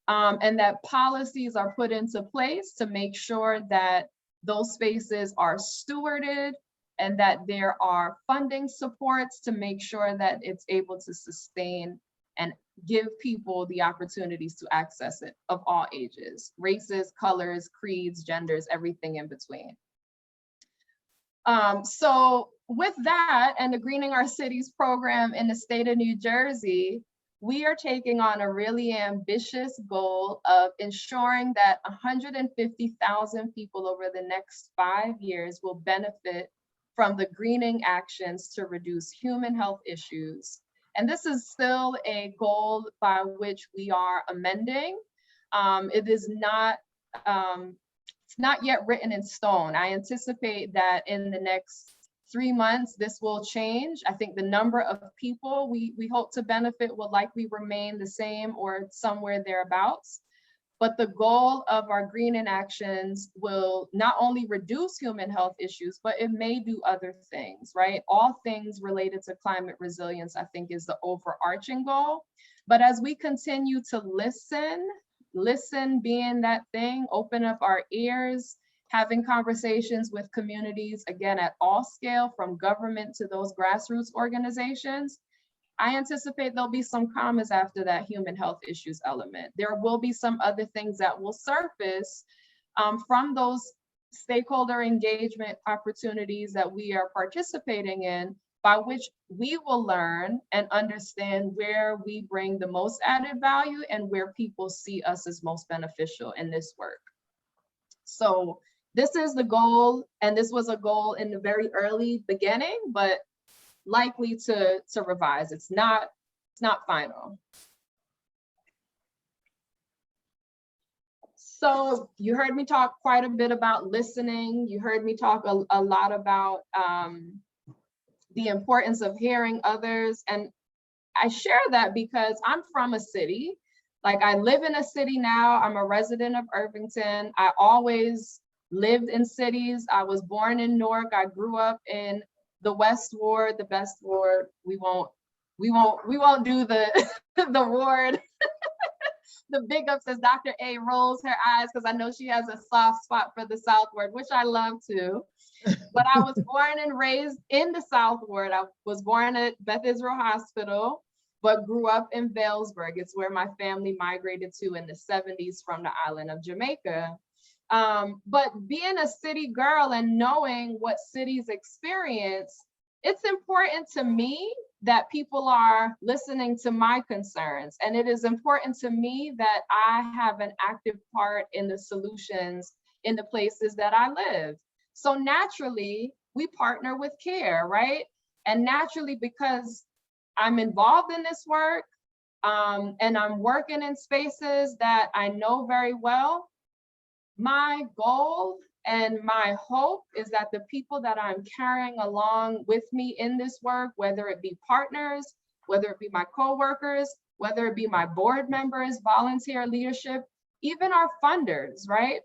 and that policies are put into place to make sure that those spaces are stewarded and that there are funding supports to make sure that it's able to sustain and give people the opportunities to access it of all ages, races, colors, creeds, genders, everything in between. So with that and the Greening Our Cities program in the state of New Jersey, we are taking on a really ambitious goal of ensuring that 150,000 people over the next 5 years will benefit from the greening actions to reduce human health issues. And this is still a goal by which we are amending. It is not, it's not yet written in stone. I anticipate that in the next 3 months, this will change. I think the number of people we hope to benefit will likely remain the same or somewhere thereabouts. But the goal of our greening actions will not only reduce human health issues, but it may do other things, right? All things related to climate resilience, I think, is the overarching goal. But as we continue to listen being that thing, open up our ears, having conversations with communities, again, at all scale, from government to those grassroots organizations, I anticipate there'll be some commas after that human health issues element. There will be some other things that will surface from those stakeholder engagement opportunities that we are participating in, by which we will learn and understand where we bring the most added value and where people see us as most beneficial in this work. So this is the goal, and this was a goal in the very early beginning, but likely to revise. It's not final. So you heard me talk quite a bit about listening. You heard me talk a lot about the importance of hearing others. And I share that because I'm from a city. Like, I live in a city now. I'm a resident of Irvington. I always lived in cities. I was born in Newark. I grew up in the West Ward, the best ward. We won't do the the ward. The big ups as Dr. A rolls her eyes because I know she has a soft spot for the South Ward, which I love too. But I was born and raised in the South Ward. I was born at Beth Israel Hospital, but grew up in Vailsburg. It's where my family migrated to in the 70s from the island of Jamaica. But being a city girl and knowing what cities experience, it's important to me that people are listening to my concerns. And it is important to me that I have an active part in the solutions in the places that I live. So naturally, we partner with CARE, right? And naturally, because I'm involved in this work and I'm working in spaces that I know very well, my goal and my hope is that the people that I'm carrying along with me in this work, whether it be partners, whether it be my coworkers, whether it be my board members, volunteer leadership, even our funders, right?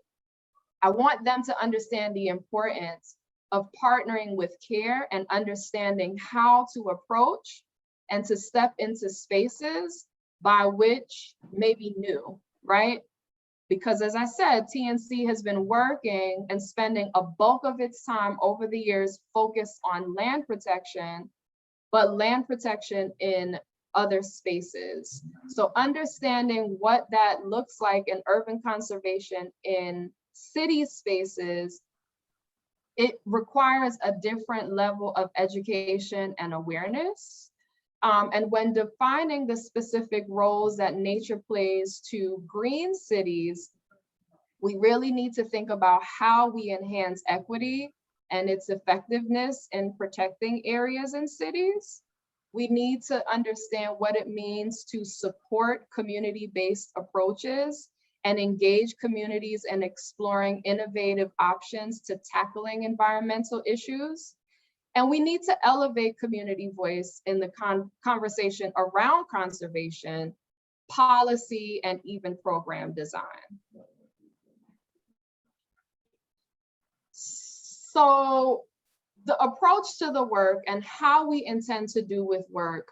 I want them to understand the importance of partnering with CARE and understanding how to approach and to step into spaces by which may be new, right? Because as I said, TNC has been working and spending a bulk of its time over the years focused on land protection, but land protection in other spaces. So understanding what that looks like in urban conservation in city spaces, it requires a different level of education and awareness. And when defining the specific roles that nature plays to green cities, we really need to think about how we enhance equity and its effectiveness in protecting areas and cities. We need to understand what it means to support community-based approaches and engage communities in exploring innovative options to tackling environmental issues. And we need to elevate community voice in the conversation around conservation, policy, and even program design. So the approach to the work and how we intend to do with work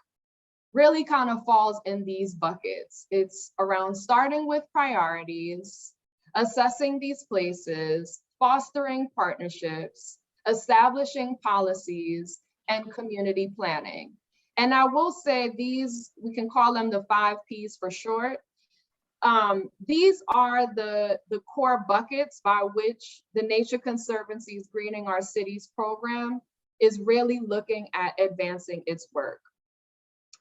really kind of falls in these buckets. It's around starting with priorities, assessing these places, fostering partnerships, establishing policies, and community planning. And I will say these, we can call them the 5 Ps for short. These are the core buckets by which the Nature Conservancy's Greening Our Cities program is really looking at advancing its work.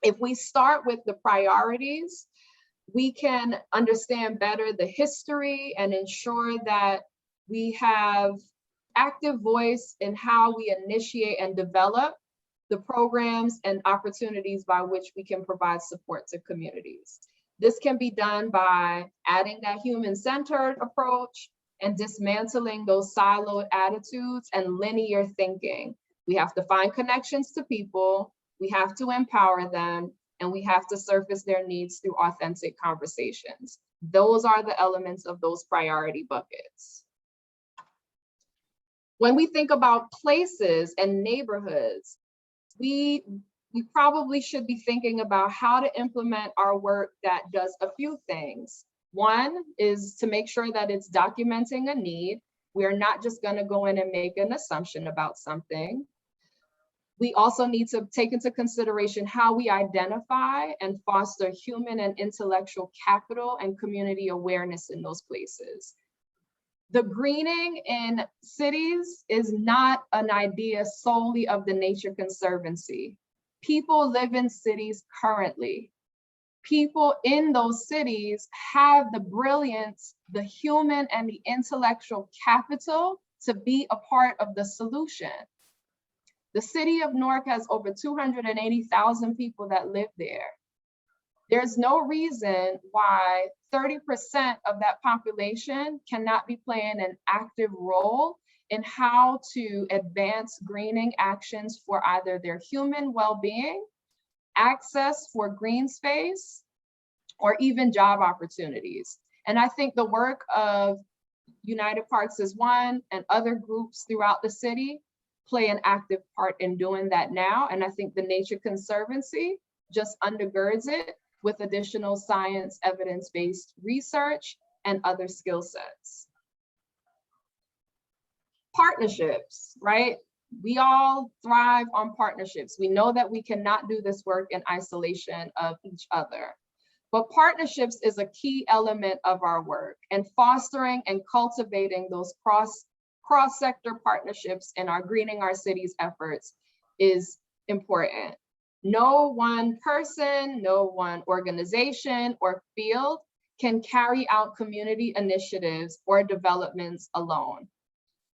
If we start with the priorities, we can understand better the history and ensure that we have active voice in how we initiate and develop the programs and opportunities by which we can provide support to communities. This can be done by adding that human-centered approach and dismantling those siloed attitudes and linear thinking. We have to find connections to people, we have to empower them, and we have to surface their needs through authentic conversations. Those are the elements of those priority buckets. When we think about places and neighborhoods, we probably should be thinking about how to implement our work that does a few things. One is to make sure that it's documenting a need. We are not just going to go in and make an assumption about something. We also need to take into consideration how we identify and foster human and intellectual capital and community awareness in those places. The greening in cities is not an idea solely of the Nature Conservancy. People live in cities currently. People in those cities have the brilliance, the human and the intellectual capital to be a part of the solution. The city of Newark has over 280,000 people that live there. There's no reason why 30% of that population cannot be playing an active role in how to advance greening actions for either their human well-being, access for green space, or even job opportunities. And I think the work of United Parks is One and other groups throughout the city play an active part in doing that now. And I think the Nature Conservancy just undergirds it with additional science, evidence-based research and other skill sets. Partnerships, right? We all thrive on partnerships. We know that we cannot do this work in isolation of each other, but partnerships is a key element of our work, and fostering and cultivating those cross-sector partnerships in our Greening Our Cities efforts is important. No one person, no one organization or field can carry out community initiatives or developments alone.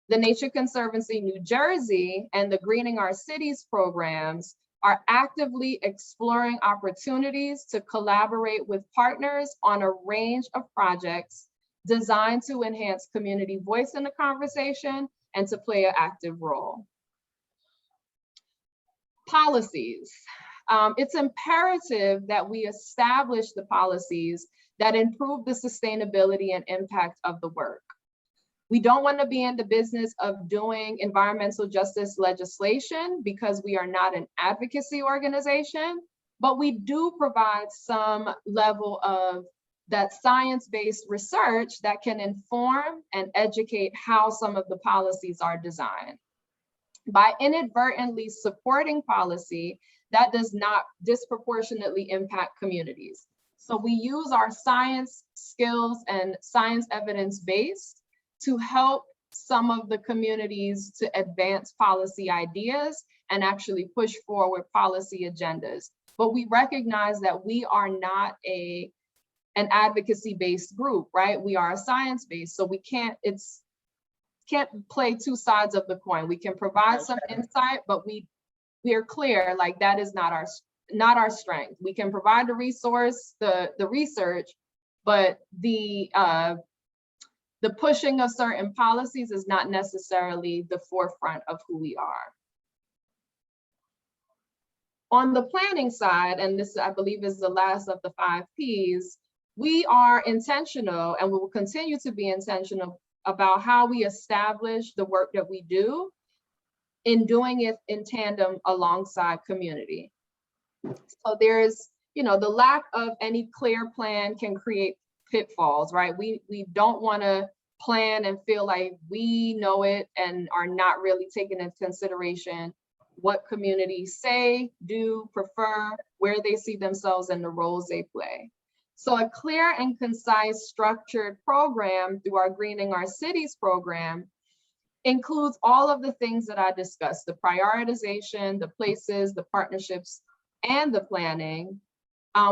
The Nature Conservancy New Jersey and the Greening Our Cities programs are actively exploring opportunities to collaborate with partners on a range of projects designed to enhance community voice in the conversation and to play an active role. Policies. It's imperative that we establish the policies that improve the sustainability and impact of the work. We don't want to be in the business of doing environmental justice legislation because we are not an advocacy organization, but we do provide some level of that science-based research that can inform and educate how some of the policies are designed. By inadvertently supporting policy that does not disproportionately impact communities. So we use our science skills and science evidence base to help some of the communities to advance policy ideas and actually push forward policy agendas. But we recognize that we are not an advocacy-based group, right? We are a science-based, so we can't play two sides of the coin. We can provide some insight, but we are clear, like that is not our strength. We can provide the resource, the research, but the pushing of certain policies is not necessarily the forefront of who we are. On the planning side, and this I believe is the last of the 5 Ps, we are intentional and we will continue to be intentional about how we establish the work that we do in doing it in tandem alongside community. So there's, the lack of any clear plan can create pitfalls, right? We don't want to plan and feel like we know it and are not really taking into consideration what communities say, do, prefer, where they see themselves and the roles they play. So a clear and concise structured program through our Greening Our Cities program includes all of the things that I discussed, the prioritization, the places, the partnerships, and the planning,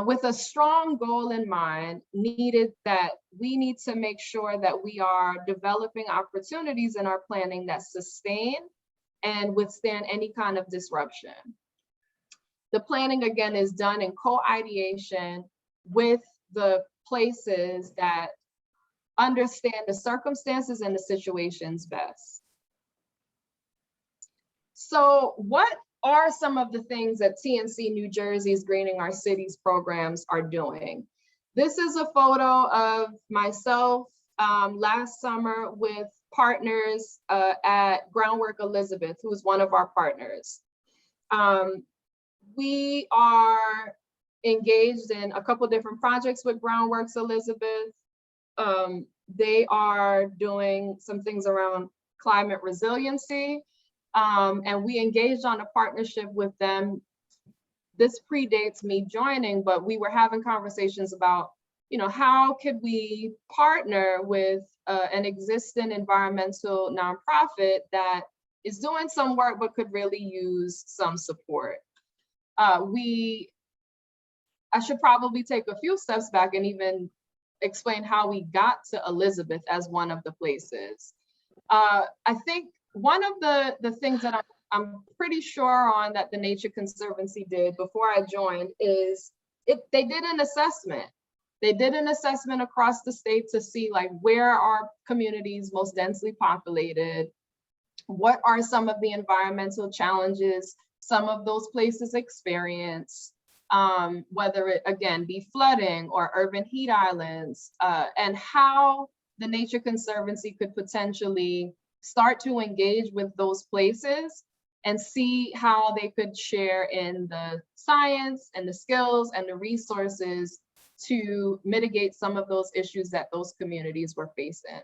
with a strong goal in mind, needed that we need to make sure that we are developing opportunities in our planning that sustain and withstand any kind of disruption. The planning, again, is done in co-ideation with the places that understand the circumstances and the situations best. So what are some of the things that TNC New Jersey's Greening Our Cities programs are doing? This is a photo of myself last summer with partners at Groundwork Elizabeth, who is one of our partners. We are engaged in a couple different projects with Groundworks Elizabeth. They are doing some things around climate resiliency, and we engaged on a partnership with them. This predates me joining, but we were having conversations about, how could we partner with an existing environmental nonprofit that is doing some work but could really use some support. I should probably take a few steps back and even explain how we got to Elizabeth as one of the places. I think one of the things that I'm pretty sure on that the Nature Conservancy did before I joined is they did an assessment. They did an assessment across the state to see like where are communities most densely populated, what are some of the environmental challenges some of those places experience, whether it, again, be flooding or urban heat islands, and how the Nature Conservancy could potentially start to engage with those places and see how they could share in the science and the skills and the resources to mitigate some of those issues that those communities were facing.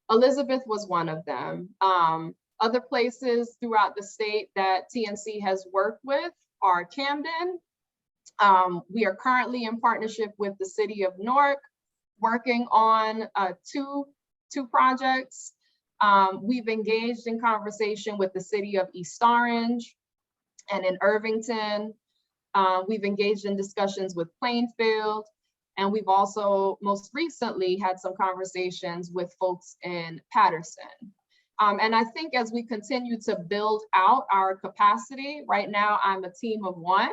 Elizabeth was one of them. Other places throughout the state that TNC has worked with are Camden. We are currently in partnership with the city of Newark, working on two projects. We've engaged in conversation with the city of East Orange and in Irvington. We've engaged in discussions with Plainfield, and we've also most recently had some conversations with folks in Patterson. And I think as we continue to build out our capacity, right now I'm a team of one,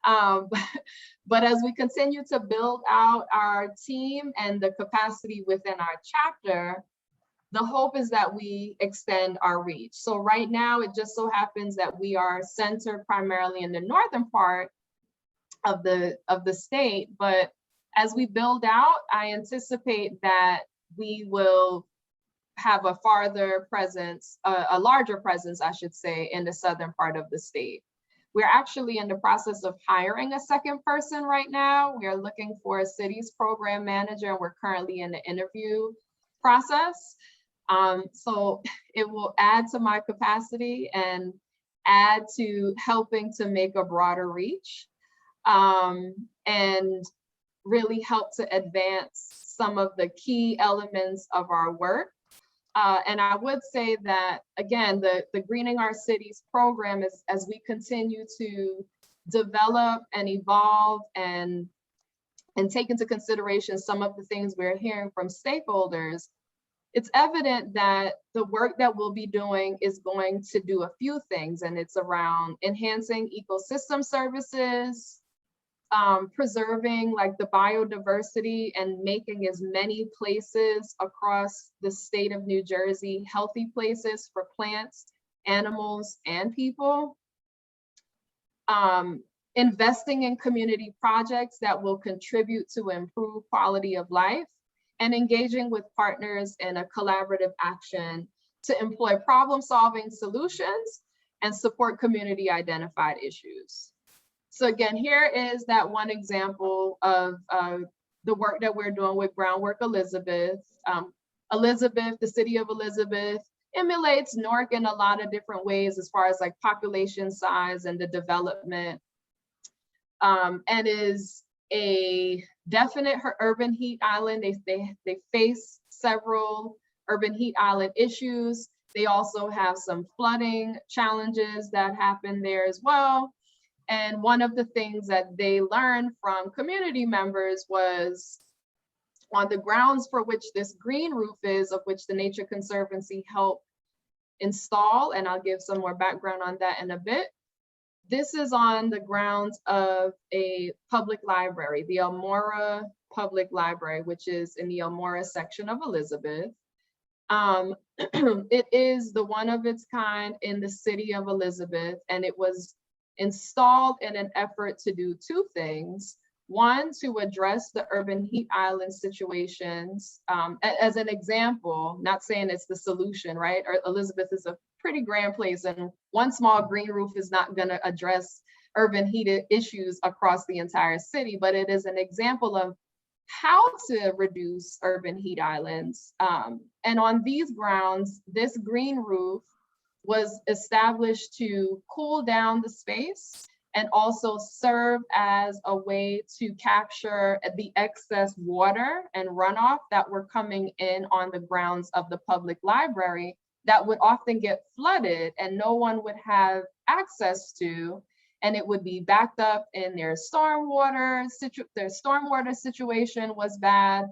but as we continue to build out our team and the capacity within our chapter, the hope is that we extend our reach. So right now, it just so happens that we are centered primarily in the northern part of the state, but as we build out, I anticipate that we will have a farther presence, a larger presence, I should say, in the southern part of the state. We're actually in the process of hiring a second person right now. We are looking for a cities program manager, and we're currently in the interview process. So it will add to my capacity and add to helping to make a broader reach, and really help to advance some of the key elements of our work. And I would say that, again, the Greening Our Cities program is, as we continue to develop and evolve and take into consideration some of the things we're hearing from stakeholders, it's evident that the work that we'll be doing is going to do a few things, and it's around enhancing ecosystem services, preserving like the biodiversity and making as many places across the state of New Jersey healthy places for plants, animals, and people. investing in community projects that will contribute to improve quality of life, and engaging with partners in a collaborative action to employ problem-solving solutions and support community identified issues. So again, here is that one example of the work that we're doing with Groundwork Elizabeth. Elizabeth, the city of Elizabeth, emulates Newark in a lot of different ways as far as like population size and the development, and is a definite urban heat island. They face several urban heat island issues. They also have some flooding challenges that happen there as well. And one of the things that they learned from community members was on the grounds for which this green roof is, of which the Nature Conservancy helped install, and I'll give some more background on that in a bit. This is on the grounds of a public library, the Elmora Public Library, which is in the Elmora section of Elizabeth. It is the one of its kind in the city of Elizabeth, and it was installed in an effort to do two things. One, to address the urban heat island situations. As an example, not saying it's the solution, right? Elizabeth is a pretty grand place, and one small green roof is not going to address urban heat issues across the entire city, but it is an example of how to reduce urban heat islands. And on these grounds, this green roof was established to cool down the space and also serve as a way to capture the excess water and runoff that were coming in on the grounds of the public library that would often get flooded and no one would have access to, and it would be backed up in their stormwater situation was bad.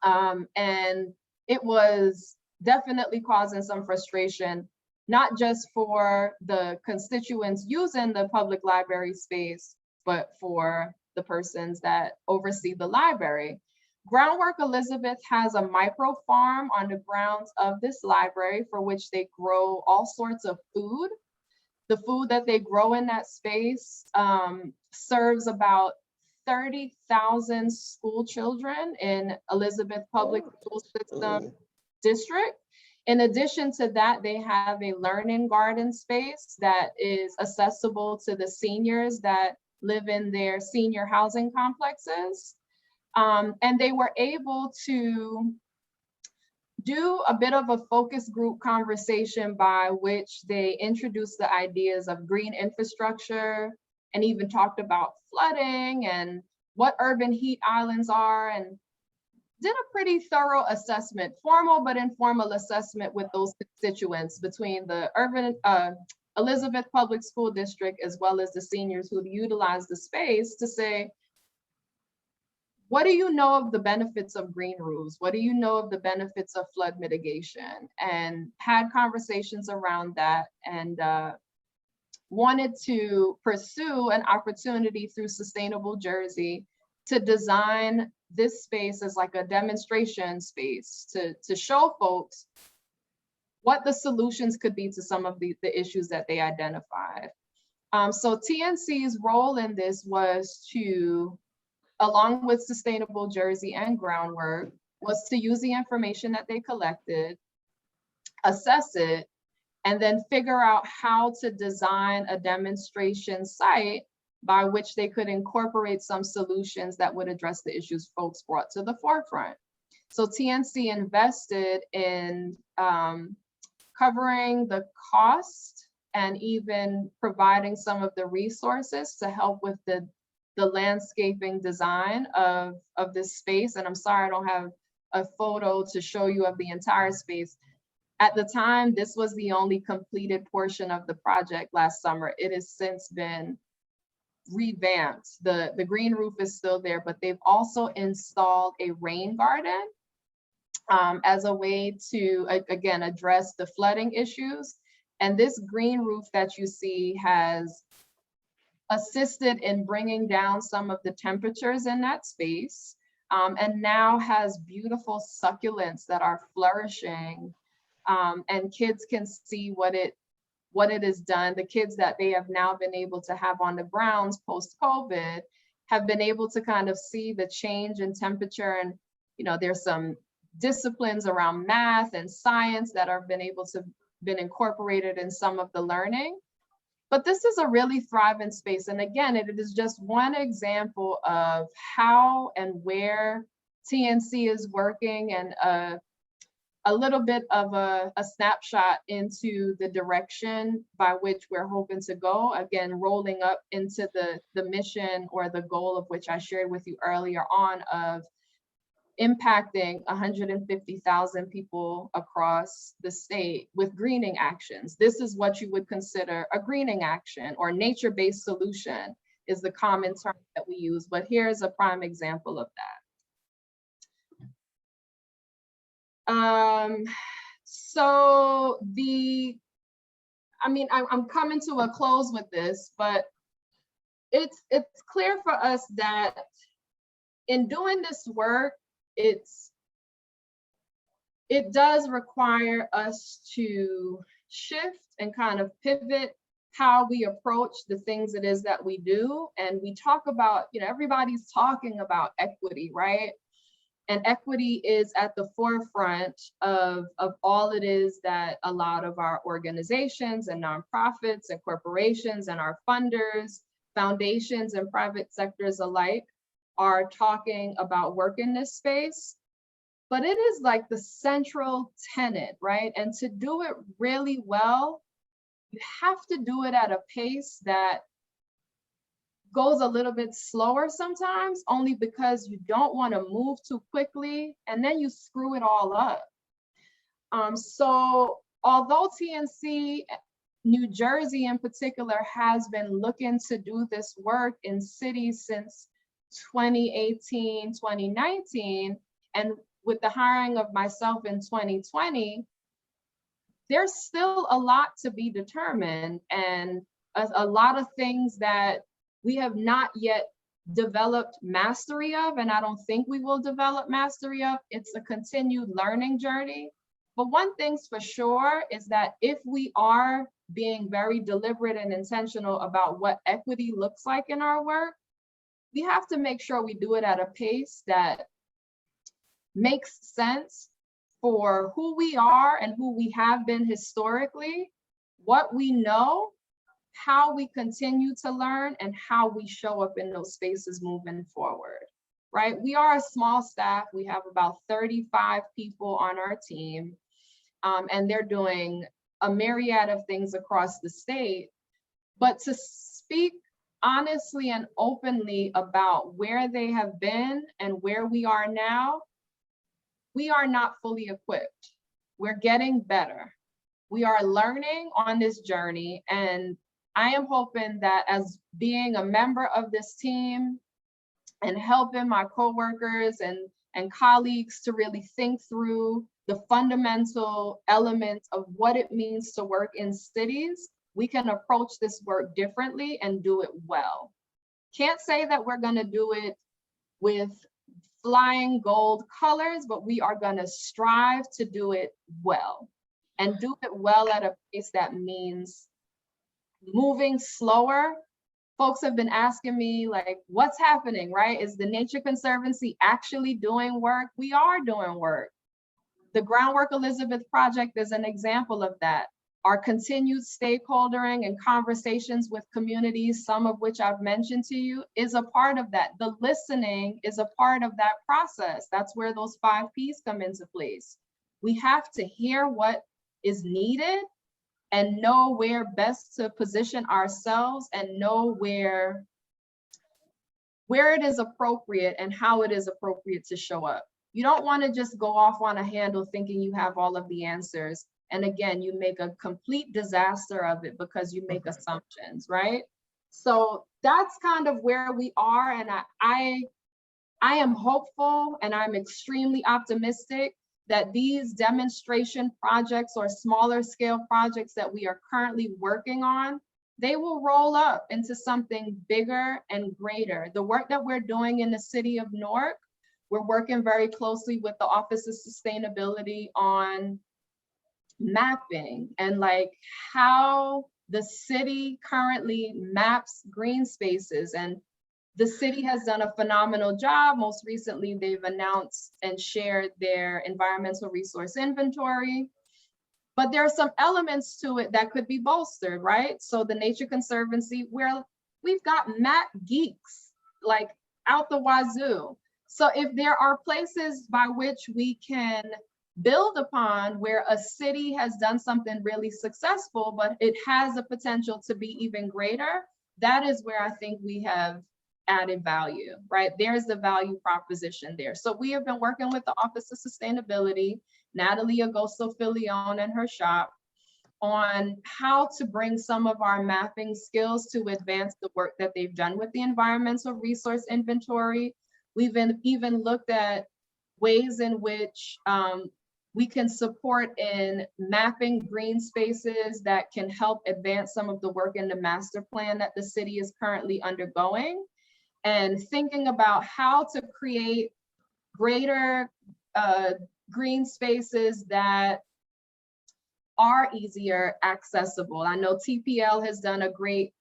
And it was definitely causing some frustration, not just for the constituents using the public library space, but for the persons that oversee the library. Groundwork Elizabeth has a micro farm on the grounds of this library for which they grow all sorts of food. The food that they grow in that space serves about 30,000 school children in Elizabeth Public School System District. In addition to that, they have a learning garden space that is accessible to the seniors that live in their senior housing complexes. And they were able to do a bit of a focus group conversation by which they introduced the ideas of green infrastructure and even talked about flooding and what urban heat islands are, and did a pretty thorough assessment, formal but informal assessment with those constituents between the urban Elizabeth Public School District as well as the seniors who utilize the space to say, what do you know of the benefits of green roofs? What do you know of the benefits of flood mitigation? And had conversations around that, and wanted to pursue an opportunity through Sustainable Jersey to design this space as like a demonstration space to show folks what the solutions could be to some of the issues that they identified. So TNC's role in this was to, along with Sustainable Jersey and Groundwork, was to use the information that they collected, assess it, and then figure out how to design a demonstration site by which they could incorporate some solutions that would address the issues folks brought to the forefront. So TNC invested in covering the cost and even providing some of the resources to help with the landscaping design of this space. And I'm sorry I don't have a photo to show you of the entire space. At the time, this was the only completed portion of the project last summer. It has since been revamped. The green roof is still there, but they've also installed a rain garden as a way to, again, address the flooding issues. And this green roof that you see has assisted in bringing down some of the temperatures in that space, and now has beautiful succulents that are flourishing, and kids can see what what it has done. The kids that they have now been able to have on the grounds post-COVID have been able to kind of see the change in temperature. And, you know, there's some disciplines around math and science that have been able to been incorporated in some of the learning. But this is a really thriving space. And again, it is just one example of how and where TNC is working, and a little bit of a snapshot into the direction by which we're hoping to go. Again, rolling up into the mission or the goal of which I shared with you earlier on, of impacting 150,000 people across the state with greening actions. This is what you would consider a greening action, or nature-based solution is the common term that we use. But here's a prime example of that. So I'm coming to a close with this, but it's clear for us that in doing this work, it does require us to shift and kind of pivot how we approach the things it is that we do. And we talk about, you know, everybody's talking about equity, right? And equity is at the forefront of all it is that a lot of our organizations and nonprofits and corporations and our funders, foundations and private sectors alike are talking about work in this space. But it is like the central tenet, right? And to do it really well, you have to do it at a pace that goes a little bit slower sometimes, only because you don't want to move too quickly and then you screw it all up. So although TNC New Jersey in particular has been looking to do this work in cities since 2018, 2019, and with the hiring of myself in 2020, there's still a lot to be determined, and a lot of things that we have not yet developed mastery of, and I don't think we will develop mastery of. It's a continued learning journey. But one thing's for sure is that if we are being very deliberate and intentional about what equity looks like in our work, we have to make sure we do it at a pace that makes sense for who we are and who we have been historically, what we know, how we continue to learn, and how we show up in those spaces moving forward, right? We are a small staff. We have about 35 people on our team, and they're doing a myriad of things across the state. But to speak honestly and openly about where they have been and where we are now, we are not fully equipped. We're getting better. We are learning on this journey, and I am hoping that as being a member of this team and helping my coworkers and colleagues to really think through the fundamental elements of what it means to work in cities, we can approach this work differently and do it well. Can't say that we're gonna do it with flying gold colors, but we are gonna strive to do it well, and do it well at a pace that means moving slower. Folks have been asking me, like, what's happening, right? Is the Nature Conservancy actually doing work? We are doing work. The Groundwork Elizabeth Project is an example of that. Our continued stakeholdering and conversations with communities, some of which I've mentioned to you, is a part of that. The listening is a part of that process. That's where those 5 Ps come into place. We have to hear what is needed and know where best to position ourselves, and know where it is appropriate and how it is appropriate to show up. You don't want to just go off on a handle thinking you have all of the answers. And again, you make a complete disaster of it because you make assumptions, right? So that's kind of where we are. And I am hopeful, and I'm extremely optimistic that these demonstration projects or smaller scale projects that we are currently working on, they will roll up into something bigger and greater. The work that we're doing in the city of Newark, we're working very closely with the Office of Sustainability on mapping and like how the city currently maps green spaces. And the city has done a phenomenal job. Most recently, they've announced and shared their environmental resource inventory. But there are some elements to it that could be bolstered, right? So the Nature Conservancy, we've got map geeks like out the wazoo. So if there are places by which we can build upon where a city has done something really successful, but it has the potential to be even greater, that is where I think we have added value, right? There's the value proposition there. So we have been working with the Office of Sustainability, Natalie Agosto-Filion and her shop, on how to bring some of our mapping skills to advance the work that they've done with the environmental resource inventory. We've even looked at ways in which we can support in mapping green spaces that can help advance some of the work in the master plan that the city is currently undergoing, and thinking about how to create greater green spaces that are easier accessible. I know TPL has done a great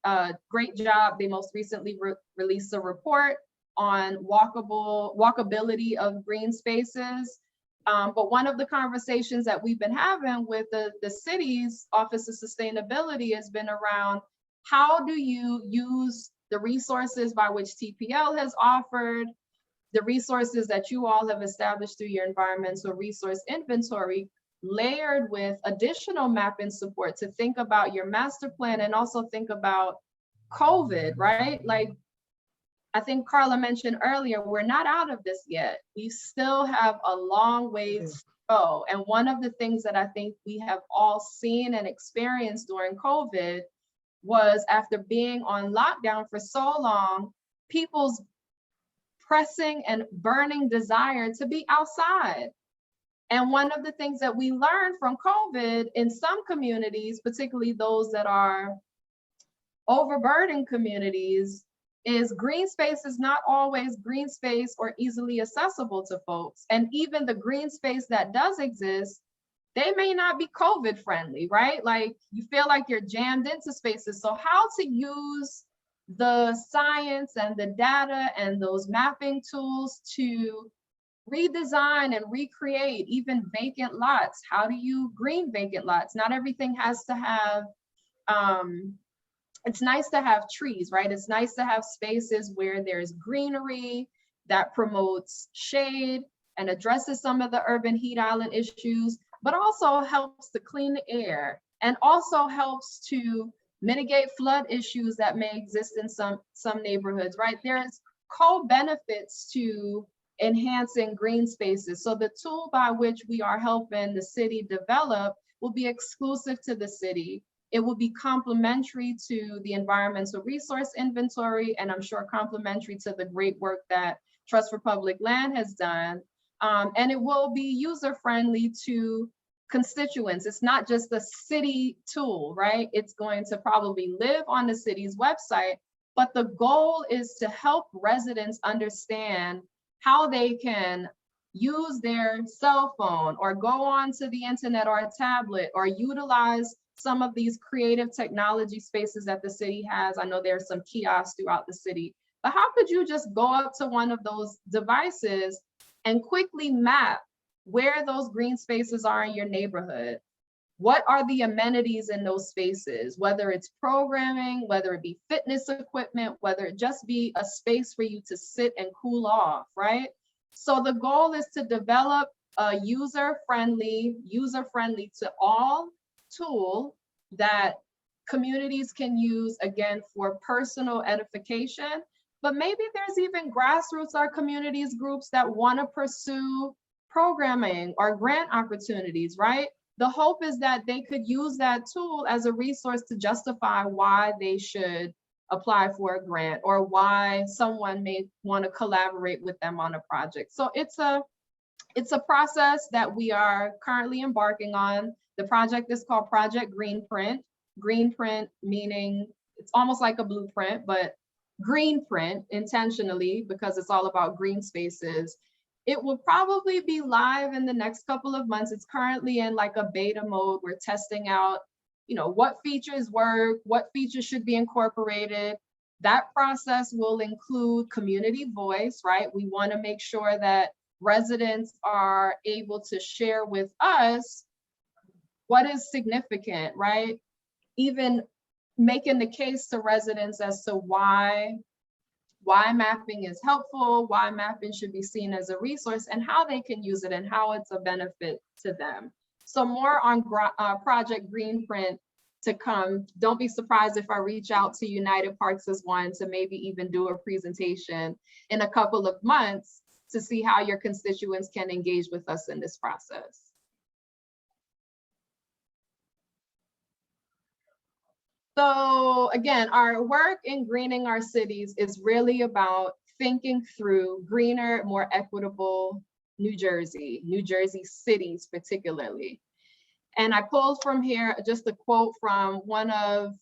job. They most recently released a report on walkability of green spaces. But one of the conversations that we've been having with the city's Office of Sustainability has been around how do you use the resources by which TPL has offered, the resources that you all have established through your environmental resource inventory, layered with additional mapping support to think about your master plan and also think about COVID, right? Like, I think Carla mentioned earlier, we're not out of this yet. We still have a long ways to go. And one of the things that I think we have all seen and experienced during COVID was, after being on lockdown for so long, people's pressing and burning desire to be outside. And one of the things that we learned from COVID in some communities, particularly those that are overburdened communities, is green space is not always green space or easily accessible to folks. And even the green space that does exist, they may not be COVID friendly, right? Like, you feel like you're jammed into spaces. So how to use the science and the data and those mapping tools to redesign and recreate even vacant lots. How do you green vacant lots? Not everything has to have, it's nice to have trees, right? It's nice to have spaces where there's greenery that promotes shade and addresses some of the urban heat island issues, but also helps to clean the air and also helps to mitigate flood issues that may exist in some neighborhoods, right? There's co-benefits to enhancing green spaces. So the tool by which we are helping the city develop will be exclusive to the city. It will be complementary to the environmental resource inventory, and I'm sure complementary to the great work that Trust for Public Land has done. And it will be user-friendly to constituents. It's not just a city tool, right? It's going to probably live on the city's website, but the goal is to help residents understand how they can use their cell phone or go onto the internet or a tablet or utilize some of these creative technology spaces that the city has. I know there's some kiosks throughout the city, but how could you just go up to one of those devices and quickly map where those green spaces are in your neighborhood? What are the amenities in those spaces, whether it's programming, whether it be fitness equipment, whether it just be a space for you to sit and cool off, right? So the goal is to develop a user-friendly to all tool that communities can use, again, for personal edification. But maybe there's even grassroots or communities groups that want to pursue programming or grant opportunities, right? The hope is that they could use that tool as a resource to justify why they should apply for a grant or why someone may want to collaborate with them on a project. So it's a process that we are currently embarking on. The project is called Project Greenprint. Greenprint meaning it's almost like a blueprint, but green print intentionally because it's all about green spaces. It will probably be live in the next couple of months. It's currently in like a beta mode. We're testing out, you know, what features work, what features should be incorporated. That process will include community voice, right? We want to make sure that residents are able to share with us what is significant, right? Even making the case to residents as to why mapping is helpful, why mapping should be seen as a resource, and how they can use it and how it's a benefit to them. So more on Project Greenprint to come. Don't be surprised if I reach out to United Parks as one to maybe even do a presentation in a couple of months to see how your constituents can engage with us in this process. So again, our work in greening our cities is really about thinking through greener, more equitable New Jersey cities particularly. And I pulled from here just a quote from one of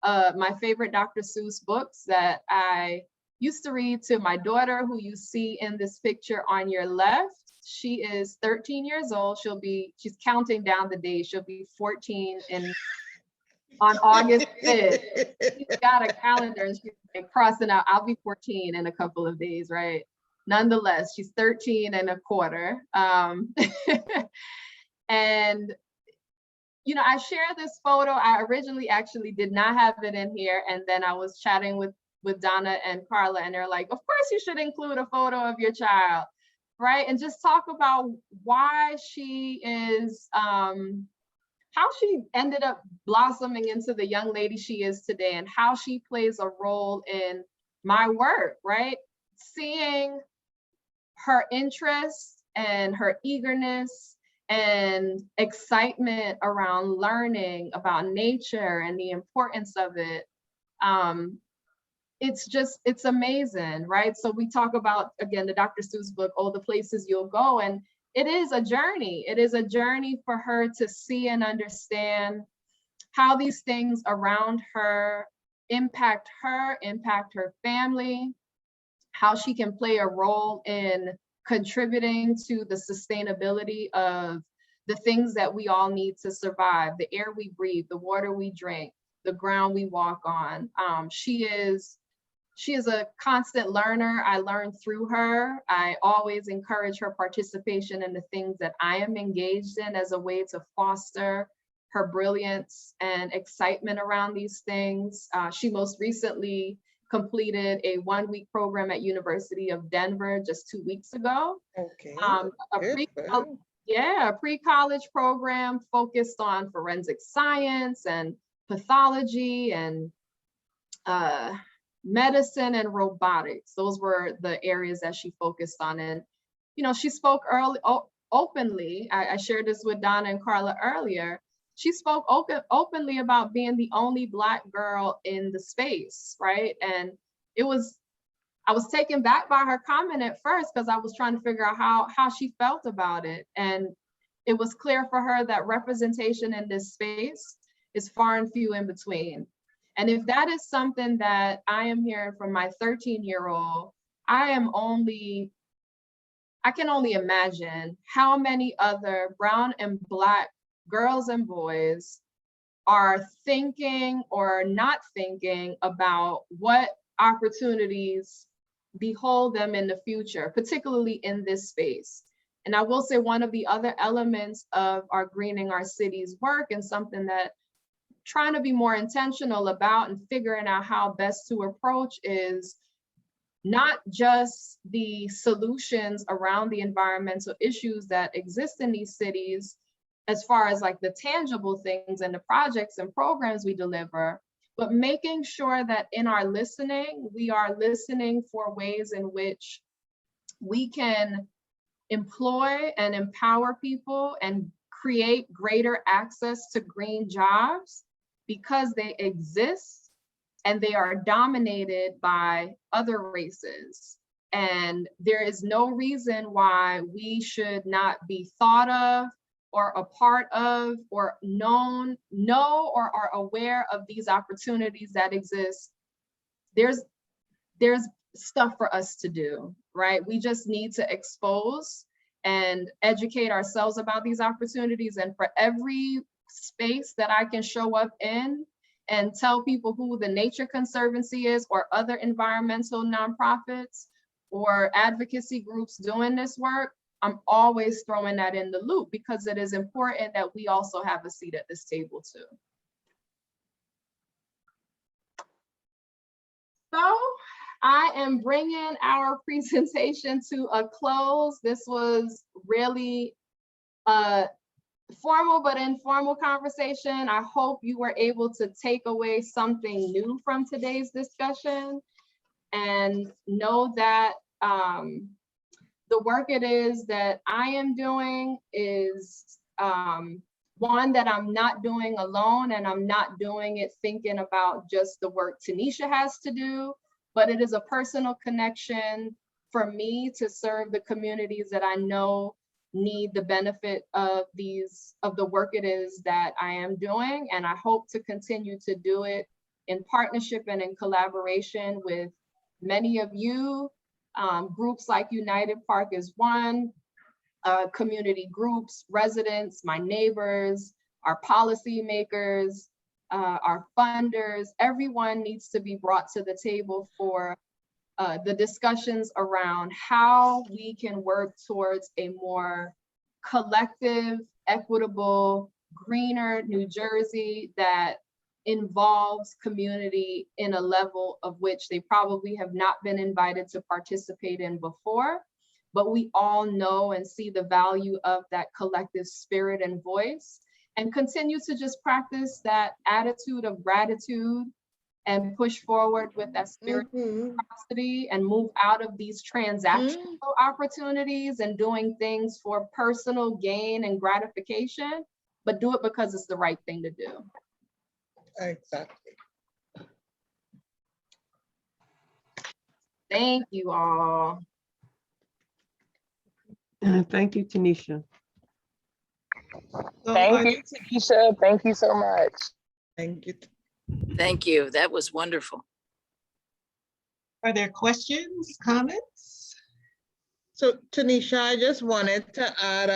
my favorite Dr. Seuss books that I used to read to my daughter, who you see in this picture on your left. She is 13 years old. She's counting down the days. She'll be 14 on August 5th. She's got a calendar and she's like crossing out, I'll be 14 in a couple of days, right? Nonetheless, she's 13 and a quarter. And you know, I shared this photo. I originally actually did not have it in here. And then I was chatting with Donna and Carla, and they're like, of course you should include a photo of your child, right? And just talk about why she is, how she ended up blossoming into the young lady she is today, and how she plays a role in my work, right? Seeing her interest and her eagerness and excitement around learning about nature and the importance of it. It's amazing, right? So we talk about, again, the Dr. Seuss book, Oh, the Places You'll Go. And it is a journey. It is a journey for her to see and understand how these things around her impact her family, how she can play a role in contributing to the sustainability of the things that we all need to survive, the air we breathe, the water we drink, the ground we walk on. She is a constant learner. I learn through her. I always encourage her participation in the things that I am engaged in as a way to foster her brilliance and excitement around these things. She most recently completed a 1-week program at University of Denver just 2 weeks ago. Okay. A pre-college program focused on forensic science and pathology and medicine and robotics. Those were the areas that she focused on. And, you know, she spoke openly. I shared this with Donna and Carla earlier. She spoke openly about being the only Black girl in the space, right? And I was taken back by her comment at first because I was trying to figure out how she felt about it. And it was clear for her that representation in this space is far and few in between. And if that is something that I am hearing from my 13-year-old, I can only imagine how many other Brown and Black girls and boys are thinking or not thinking about what opportunities behold them in the future, particularly in this space. And I will say one of the other elements of our Greening Our Cities work, and something that trying to be more intentional about and figuring out how best to approach, is not just the solutions around the environmental issues that exist in these cities, as far as like the tangible things and the projects and programs we deliver, but making sure that in our listening, we are listening for ways in which we can employ and empower people and create greater access to green jobs, because they exist and they are dominated by other races. And there is no reason why we should not be thought of or a part of or know or are aware of these opportunities that exist. There's stuff for us to do, right? We just need to expose and educate ourselves about these opportunities. And for every space that I can show up in and tell people who the Nature Conservancy is, or other environmental nonprofits or advocacy groups doing this work, I'm always throwing that in the loop, because it is important that we also have a seat at this table too. So I am bringing our presentation to a close. This was really a formal but informal conversation. I hope you were able to take away something new from today's discussion, and know that the work it is that I am doing is one that I'm not doing alone, and I'm not doing it thinking about just the work Tenisha has to do, but it is a personal connection for me to serve the communities that I know need the benefit of the work it is that I am doing. And I hope to continue to do it in partnership and in collaboration with many of you. Groups like United Park is one, community groups, residents, my neighbors, our policymakers, our funders. Everyone needs to be brought to the table for the discussions around how we can work towards a more collective, equitable, greener New Jersey that involves community in a level of which they probably have not been invited to participate in before. But we all know and see the value of that collective spirit and voice, and continue to just practice that attitude of gratitude and push forward with that spirit of generosity, and move out of these transactional opportunities and doing things for personal gain and gratification, but do it because it's the right thing to do. Exactly. Thank you all. Thank you, Tenisha. So Thank you, Tenisha. Thank you so much. Thank you. Thank you. That was wonderful. Are there questions, comments? So Tanisha, I just wanted to add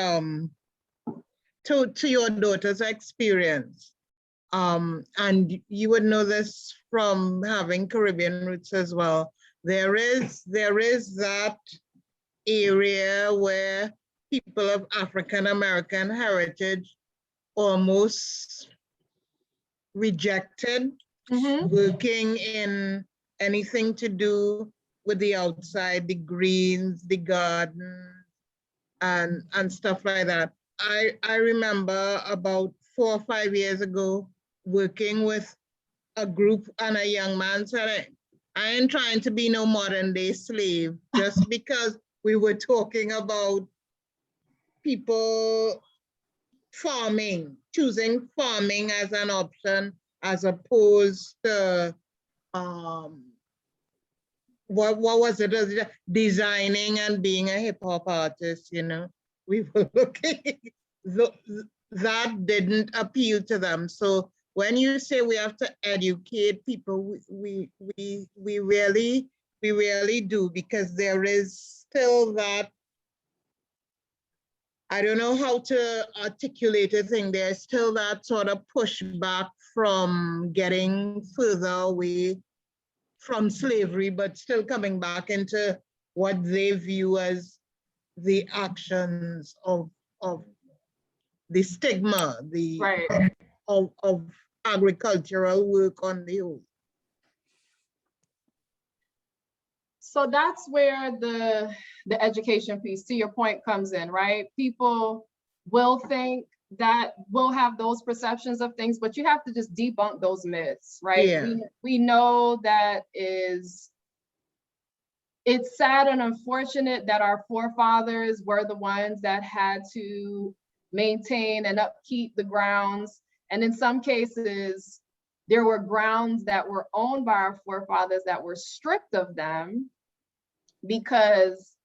to your daughter's experience. And you would know this from having Caribbean roots as well. There is that area where people of African American heritage almost rejected working in anything to do with the outside, the greens, the garden, and stuff like that. I remember about 4 or 5 years ago working with a group, and a young man said, I ain't trying to be no modern day slave, just because we were talking about people farming, choosing farming as an option, as opposed to what was it? Designing and being a hip hop artist, you know. We were looking, that didn't appeal to them. So when you say we have to educate people, we really do, because there is still that, I don't know how to articulate a thing, there's still that sort of pushback from getting further away from slavery, but still coming back into what they view as the actions of the stigma, of agricultural work on the whole. So that's where the education piece, to your point, comes in, right? People will think that we'll have those perceptions of things, but you have to just debunk those myths, right? Yeah. We know that it's sad and unfortunate that our forefathers were the ones that had to maintain and upkeep the grounds. And in some cases, there were grounds that were owned by our forefathers that were stripped of them because,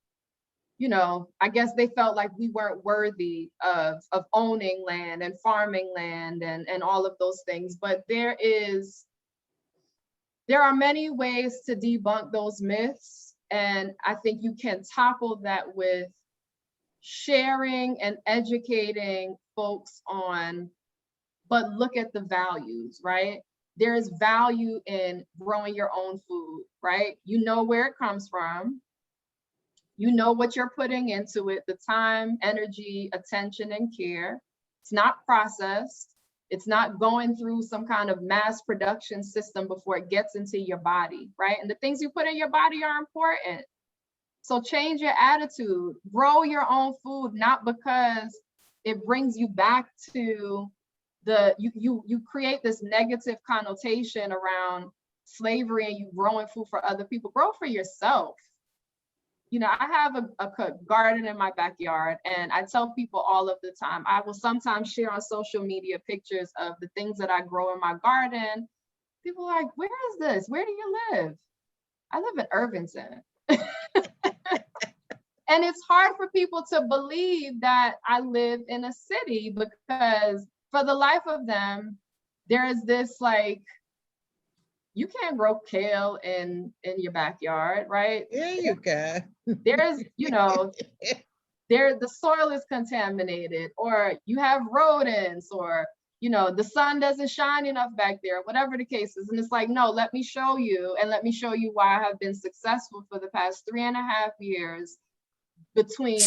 you know, I guess they felt like we weren't worthy of owning land and farming land and all of those things. But there are many ways to debunk those myths. And I think you can tackle that with sharing and educating folks on, but look at the values, right? There is value in growing your own food, right? You know where it comes from. You know what you're putting into it, the time, energy, attention, and care. It's not processed. It's not going through some kind of mass production system before it gets into your body, right? And the things you put in your body are important. So change your attitude, grow your own food, not because it brings you back to you create this negative connotation around slavery and you growing food for other people. Grow for yourself. You know, I have a garden in my backyard, and I tell people all of the time, I will sometimes share on social media pictures of the things that I grow in my garden. People are like, where is this? Where do you live? I live in Irvington. And it's hard for people to believe that I live in a city, because for the life of them, there is this like, you can't grow kale in your backyard, right? Yeah, you can. There's, you know, the soil is contaminated, or you have rodents, or, you know, the sun doesn't shine enough back there, whatever the case is. And it's like, no, let me show you, and let me show you why I have been successful for the past 3.5 years between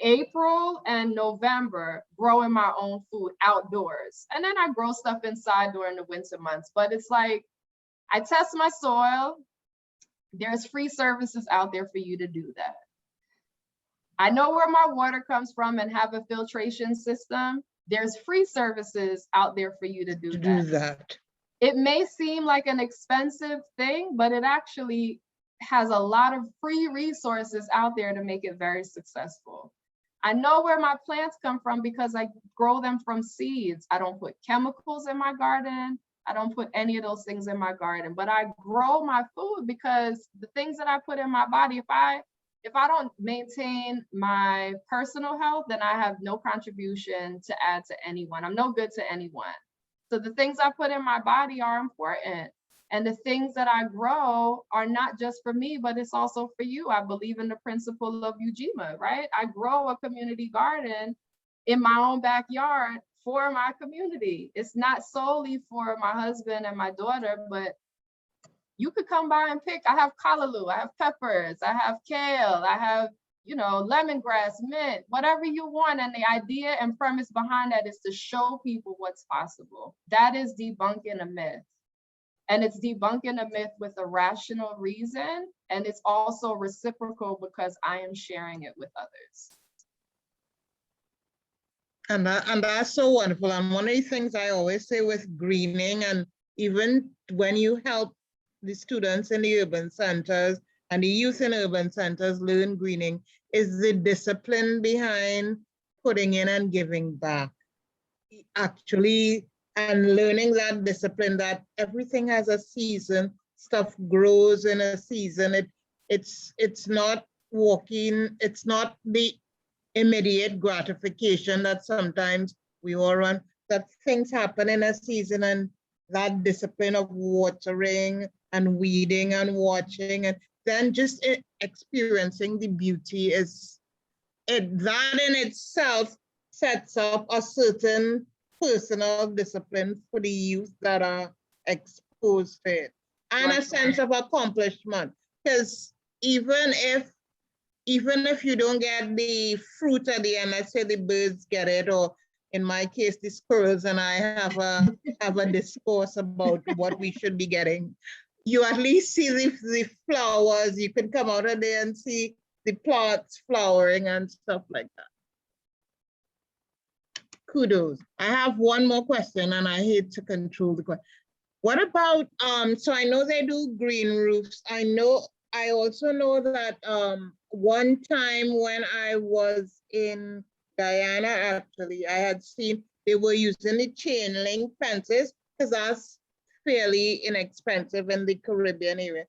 April and November, growing my own food outdoors. And then I grow stuff inside during the winter months. But it's like, I test my soil. There's free services out there for you to do that. I know where my water comes from and have a filtration system. There's free services out there for you to do that. It may seem like an expensive thing, but it actually has a lot of free resources out there to make it very successful. I know where my plants come from because I grow them from seeds. I don't put chemicals in my garden. I don't put any of those things in my garden, but I grow my food because the things that I put in my body, if I don't maintain my personal health, then I have no contribution to add to anyone. I'm no good to anyone. So the things I put in my body are important. And the things that I grow are not just for me, but it's also for you. I believe in the principle of Ujima, right? I grow a community garden in my own backyard for my community. It's not solely for my husband and my daughter, but you could come by and pick. I have callaloo, I have peppers, I have kale, I have, you know, lemongrass, mint, whatever you want. And the idea and premise behind that is to show people what's possible. That is debunking a myth. And it's debunking a myth with a rational reason. And it's also reciprocal because I am sharing it with others. And that's so wonderful. And one of the things I always say with greening, and even when you help the students in the urban centers and the youth in urban centers learn greening, is the discipline behind putting in and giving back. Actually, and learning that discipline, that everything has a season, stuff grows in a season. It's not walking, it's not the immediate gratification that sometimes we all run, that things happen in a season, and that discipline of watering and weeding and watching, and then just experiencing the beauty is, that in itself sets up a certain personal discipline for the youth that are exposed to it, and a sense of accomplishment. Because even if you don't get the fruit at the end, let's say the birds get it, or in my case, the squirrels and I have a discourse about what we should be getting. You at least see the flowers. You can come out of there and see the plants flowering and stuff like that. Kudos. I have one more question, and I hate to control the question. What about, so I know they do green roofs. I also know that one time when I was in Guyana, actually, I had seen they were using the chain link fences, because that's fairly inexpensive in the Caribbean area.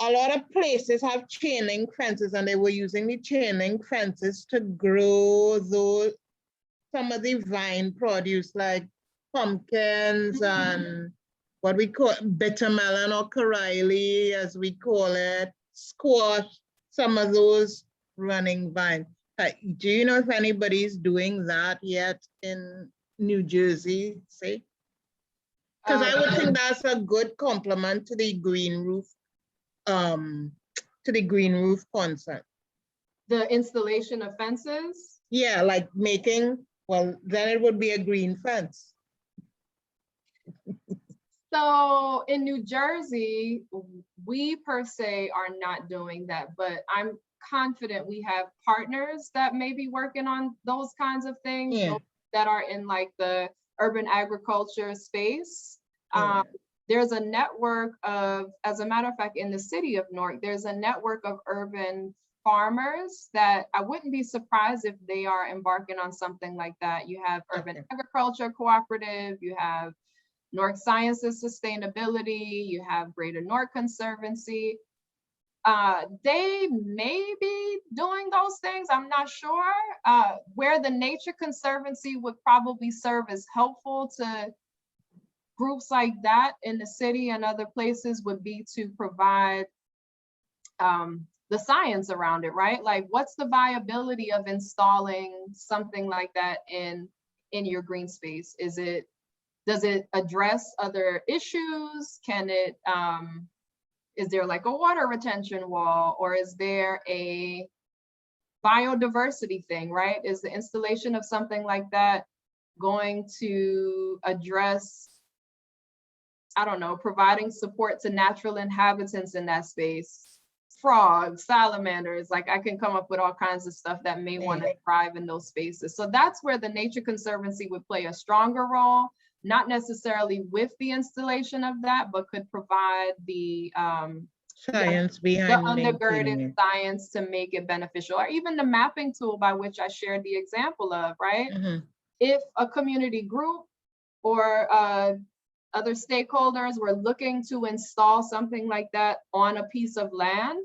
A lot of places have chain link fences, and they were using the chain link fences to grow some of the vine produce, like pumpkins and what we call bitter melon, or Karaili, as we call it, squash some of those running vines. Do you know if anybody's doing that yet in New Jersey, say? Because I would think that's a good complement to the green roof, concept. The installation of fences. Yeah, like making, well, then it would be a green fence. So in New Jersey, we per se are not doing that, but I'm confident we have partners that may be working on those kinds of things. Yeah. Those that are in like the urban agriculture space. Yeah. There's a network of, as a matter of fact, in the city of Newark, there's a network of urban farmers that I wouldn't be surprised if they are embarking on something like that. You have Urban Agriculture Cooperative, you have Newark Sciences Sustainability, you have Greater Newark Conservancy. They may be doing those things, I'm not sure. Where the Nature Conservancy would probably serve as helpful to groups like that in the city and other places would be to provide the science around it, right? Like, what's the viability of installing something like that in your green space? Does it address other issues? Can it, is there like a water retention wall, or is there a biodiversity thing, right? Is the installation of something like that going to address, I don't know, providing support to natural inhabitants in that space? Frogs, salamanders, like I can come up with all kinds of stuff that may want to thrive in those spaces. So that's where the Nature Conservancy would play a stronger role, not necessarily with the installation of that, but could provide the science behind the undergirded it. science to make it beneficial, or even the mapping tool by which I shared the example of, right? Mm-hmm. If a community group or other stakeholders were looking to install something like that on a piece of land,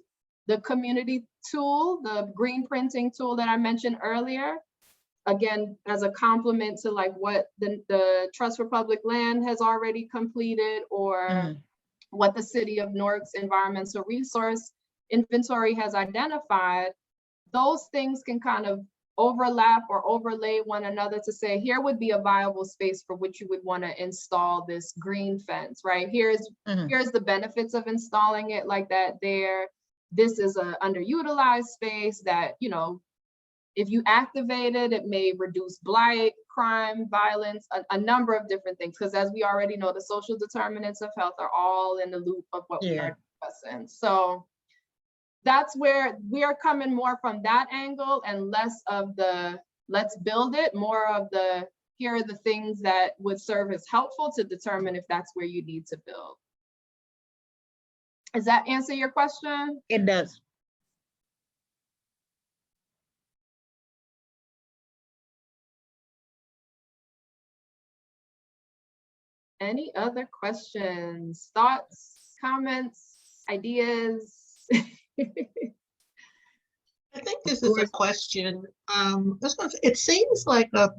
the community tool, the green printing tool that I mentioned earlier, again, as a complement to like what the Trust for Public Land has already completed, or what the City of Newark's environmental resource inventory has identified, those things can kind of overlap or overlay one another to say, here would be a viable space for which you would want to install this green fence, right? Here's the benefits of installing it like that there. This is an underutilized space that, you know, if you activate it, it may reduce blight, crime, violence, a number of different things. Because as we already know, the social determinants of health are all in the loop of what we are discussing. So that's where we are coming more from that angle and less of the let's build it, more of the here are the things that would serve as helpful to determine if that's where you need to build. Does that answer your question? It does. Any other questions, thoughts, comments, ideas? I think this is a question. It seems like a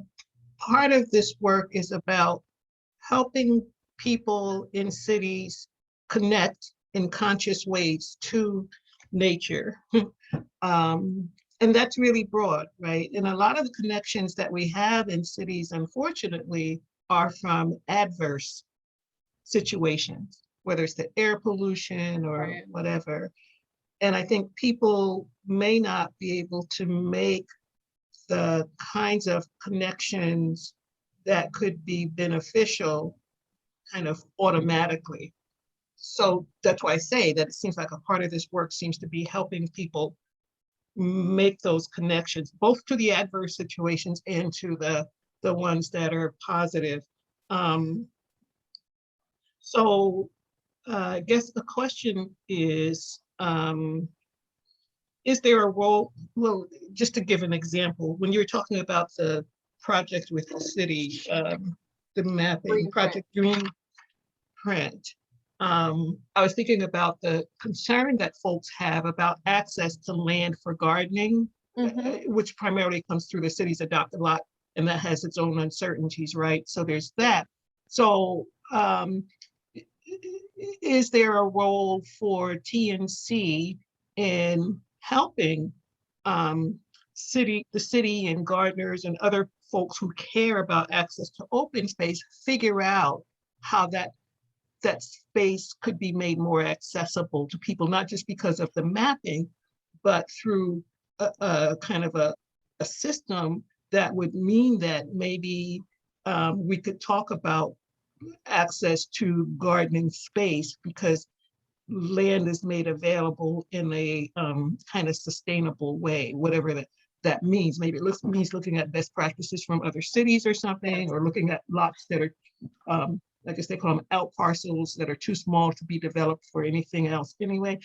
part of this work is about helping people in cities connect in conscious ways to nature. And that's really broad, right? And a lot of the connections that we have in cities, unfortunately, are from adverse situations, whether it's the air pollution or whatever. And I think people may not be able to make the kinds of connections that could be beneficial kind of automatically. So that's why I say that it seems like a part of this work seems to be helping people make those connections, both to the adverse situations and to the ones that are positive. So I guess the question is there a role, well, just to give an example, when you're talking about the project with the city, the mapping project Green Print, I was thinking about the concern that folks have about access to land for gardening, which primarily comes through the city's adopted lot, and that has its own uncertainties, right? So there's that. So is there a role for TNC in helping the city and gardeners and other folks who care about access to open space figure out how that space could be made more accessible to people, not just because of the mapping, but through a kind of a system that would mean that maybe we could talk about access to gardening space because land is made available in a kind of sustainable way, whatever that means. Maybe it means looking at best practices from other cities or something, or looking at lots that are, I guess they call them out parcels that are too small to be developed for anything else anyway.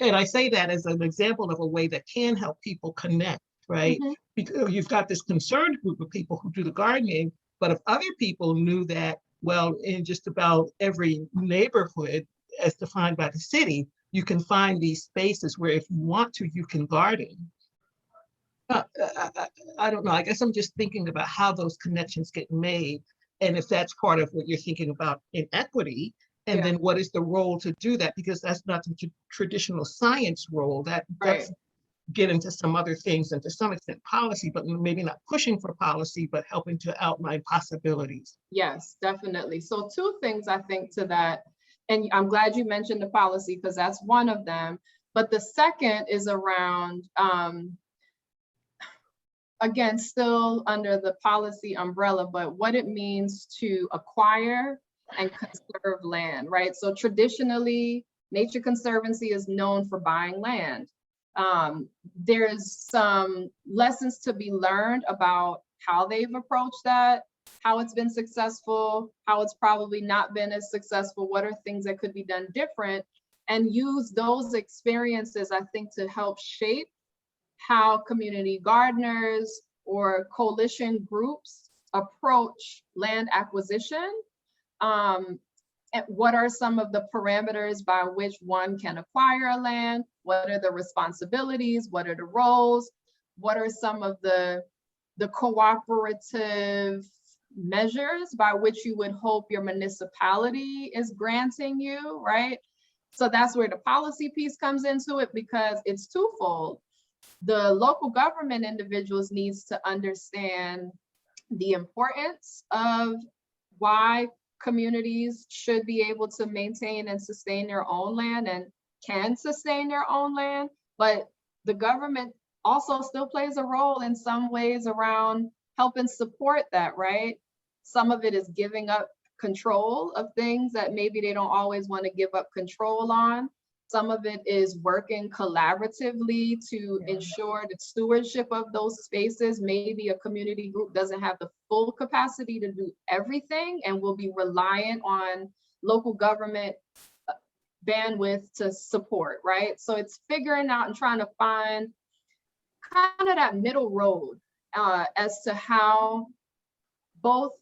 And I say that as an example of a way that can help people connect, right? Because you've got this concerned group of people who do the gardening, but if other people knew that, well, in just about every neighborhood, as defined by the city, you can find these spaces where if you want to, you can garden. I don't know, I guess I'm just thinking about how those connections get made, and if that's part of what you're thinking about in equity, and then what is the role to do that? Because that's not the traditional science role, that does get into some other things and to some extent policy, but maybe not pushing for policy, but helping to outline possibilities. Yes, definitely. So two things I think to that, and I'm glad you mentioned the policy because that's one of them. But the second is around, again, still under the policy umbrella, but what it means to acquire and conserve land, right? So traditionally, Nature Conservancy is known for buying land. There's some lessons to be learned about how they've approached that, how it's been successful, how it's probably not been as successful, what are things that could be done different, and use those experiences, I think, to help shape how community gardeners or coalition groups approach land acquisition. And what are some of the parameters by which one can acquire a land? What are the responsibilities? What are the roles? What are some of the cooperative measures by which you would hope your municipality is granting you, right? So that's where the policy piece comes into it, because it's twofold. The local government individuals needs to understand the importance of why communities should be able to maintain and sustain their own land and can sustain their own land, but the government also still plays a role in some ways around helping support that, right? Some of it is giving up control of things that maybe they don't always want to give up control on. Some of it is working collaboratively to ensure the stewardship of those spaces. Maybe a community group doesn't have the full capacity to do everything and will be reliant on local government bandwidth to support, right? So it's figuring out and trying to find kind of that middle road as to how both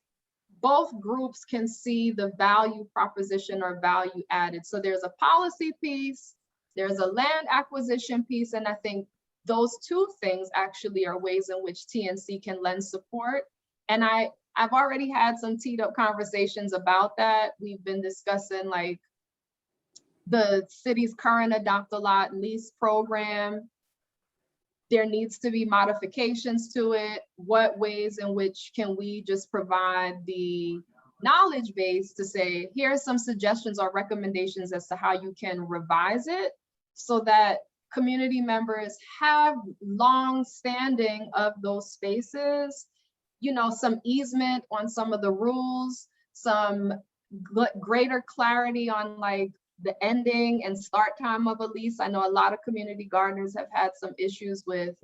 groups can see the value proposition or value added. So there's a policy piece, there's a land acquisition piece, and I think those two things actually are ways in which TNC can lend support. And I've already had some teed up conversations about that. We've been discussing like the city's current adopt a lot lease program. There needs to be modifications to it. What ways in which can we just provide the knowledge base to say, here are some suggestions or recommendations as to how you can revise it so that community members have long standing of those spaces, you know, some easement on some of the rules, some greater clarity on like the ending and start time of a lease. I know a lot of community gardeners have had some issues with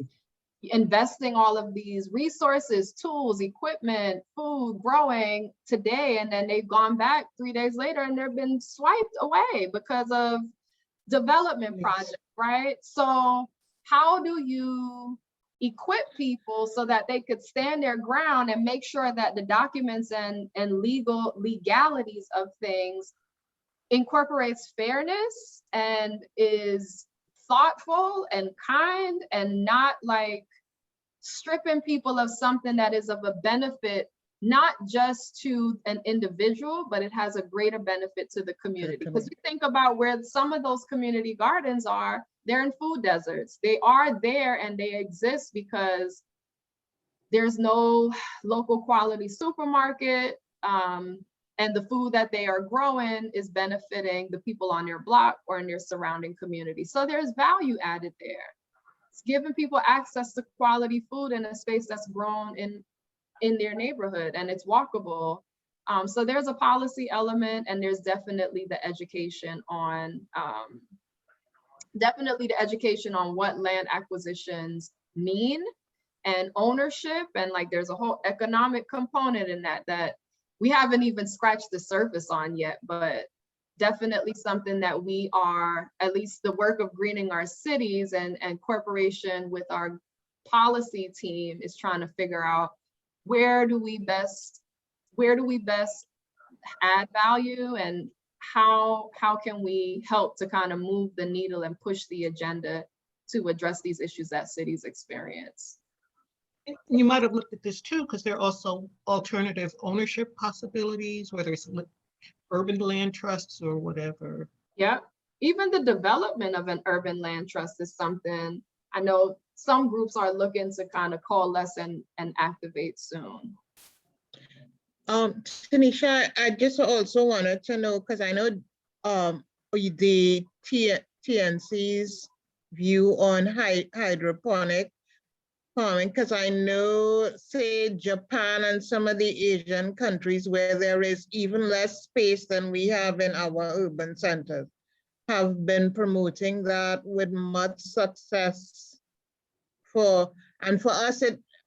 investing all of these resources, tools, equipment, food, growing today, and then they've gone back 3 days later and they've been swiped away because of development projects, right? So how do you equip people so that they could stand their ground and make sure that the documents and legalities of things incorporates fairness and is thoughtful and kind and not like stripping people of something that is of a benefit, not just to an individual, but it has a greater benefit to the community. Because you think about where some of those community gardens are, they're in food deserts. They are there and they exist because there's no local quality supermarket, and the food that they are growing is benefiting the people on their block or in their surrounding community. So there's value added there. It's giving people access to quality food in a space that's grown in their neighborhood and it's walkable. So there's a policy element, and there's definitely the education on what land acquisitions mean and ownership, and like there's a whole economic component in that we haven't even scratched the surface on yet, but definitely something that we are, at least the work of greening our cities and corporation with our policy team is trying to figure out where do we best add value, and how can we help to kind of move the needle and push the agenda to address these issues that cities experience. You might have looked at this too, because there are also alternative ownership possibilities, whether it's urban land trusts or whatever. Yeah, even the development of an urban land trust is something I know some groups are looking to kind of coalesce and activate soon. Tanisha, I just also wanted to know, because I know the TNC's view on hydroponic farming, because I know, say, Japan and some of the Asian countries where there is even less space than we have in our urban centers have been promoting that with much success. For us,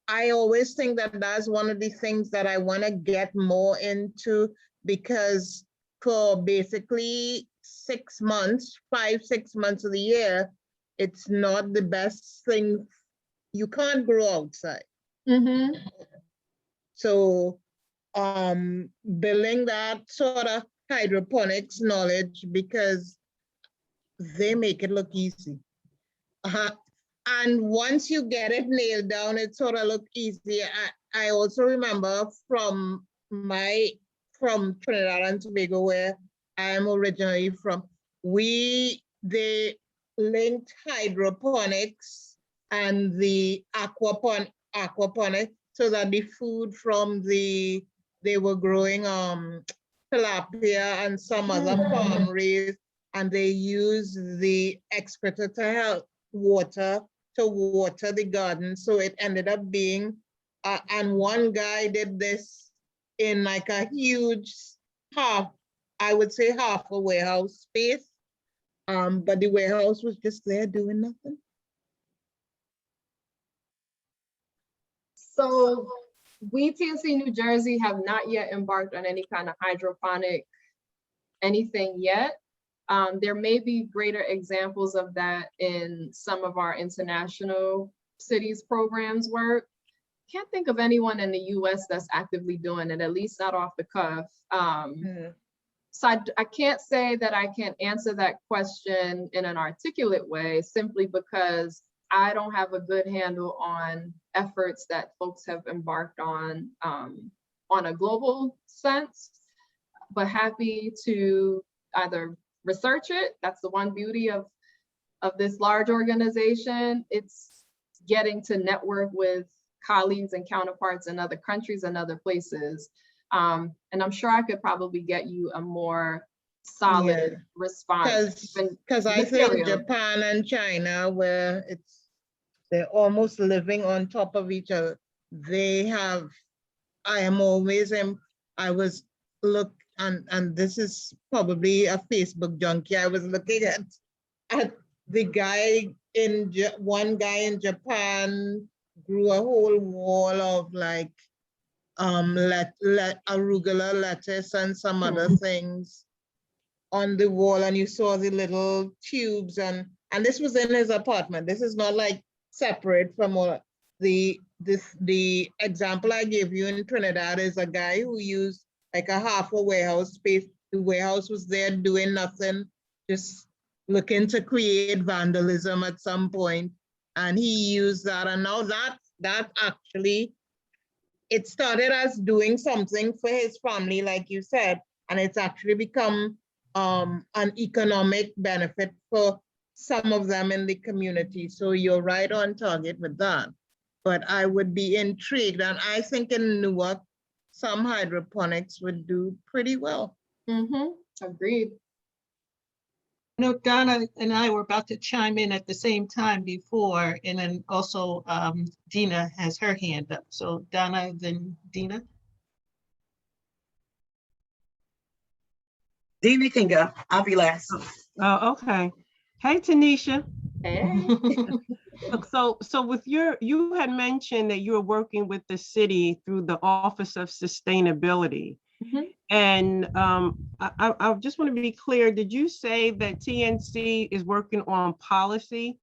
I always think that that's one of the things that I want to get more into, because for basically 6 months, 5-6 months of the year, it's not the best thing. You can't grow outside. Mm-hmm. So building that sort of hydroponics knowledge, because they make it look easy. And once you get it nailed down, it sort of look easy. I also remember from Trinidad and Tobago, where I am originally from, they linked hydroponics and the aquaponic, so that the food from they were growing tilapia and some other farm raised, and they use the excreta to help water the garden. So it ended up being, and one guy did this in like a huge I would say half a warehouse space, but the warehouse was just there doing nothing. So we, TNC New Jersey, have not yet embarked on any kind of hydroponic anything yet. There may be greater examples of that in some of our international cities programs work. Can't think of anyone in the US that's actively doing it, at least not off the cuff. So I can't say that I can answer that question in an articulate way, simply because I don't have a good handle on efforts that folks have embarked on a global sense, but happy to either research it. That's the one beauty of this large organization. It's getting to network with colleagues and counterparts in other countries and other places. And I'm sure I could probably get you a more solid response. Because I think Japan and China, where they're almost living on top of each other. And this is probably a Facebook junkie. I was looking at the guy one guy in Japan grew a whole wall of like arugula lettuce and some other things on the wall, and you saw the little tubes, and this was in his apartment. This is not like separate from all. The example I gave you in Trinidad is a guy who used like a half a warehouse space. The warehouse was there doing nothing, just looking to create vandalism at some point. And he used that, and now that actually, it started as doing something for his family, like you said, and it's actually become an economic benefit for some of them in the community. So you're right on target with that. But I would be intrigued, and I think in Newark, some hydroponics would do pretty well. Agreed. No, Donna and I were about to chime in at the same time before, and then also Dina has her hand up. So Donna, then Dina. Dina can go. I'll be last. Oh, okay. Hey, Tanisha. Hey. Look, so with you had mentioned that you were working with the city through the Office of Sustainability. And I just want to be clear, did you say that TNC is working on policy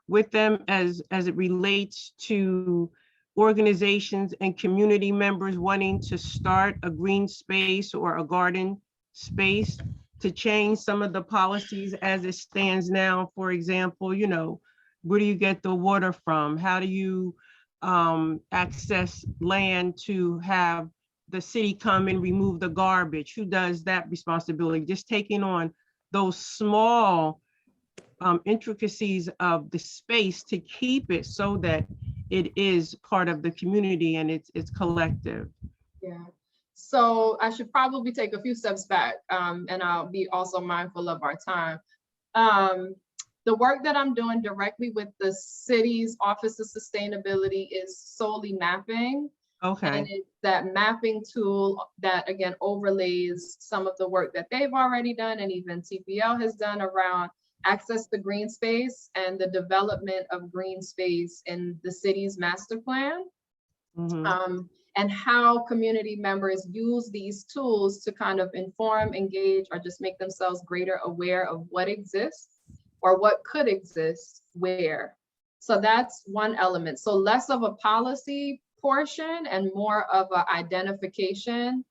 with them as it relates to organizations and community members wanting to start a green space or a garden space to change some of the policies as it stands now? For example, you know, where do you get the water from? How do you access land to have the city come and remove the garbage? Who does that responsibility? Just taking on those small intricacies of the space to keep it so that it is part of the community and it's collective. Yeah. So I should probably take a few steps back, and I'll be also mindful of our time. The work that I'm doing directly with the city's Office of Sustainability is solely mapping. Okay. And it's that mapping tool that, again, overlays some of the work that they've already done and even TPL has done around access to green space and the development of green space in the city's master plan. And how community members use these tools to kind of inform, engage, or just make themselves greater aware of what exists or what could exist where. So that's one element. So less of a policy portion and more of an identification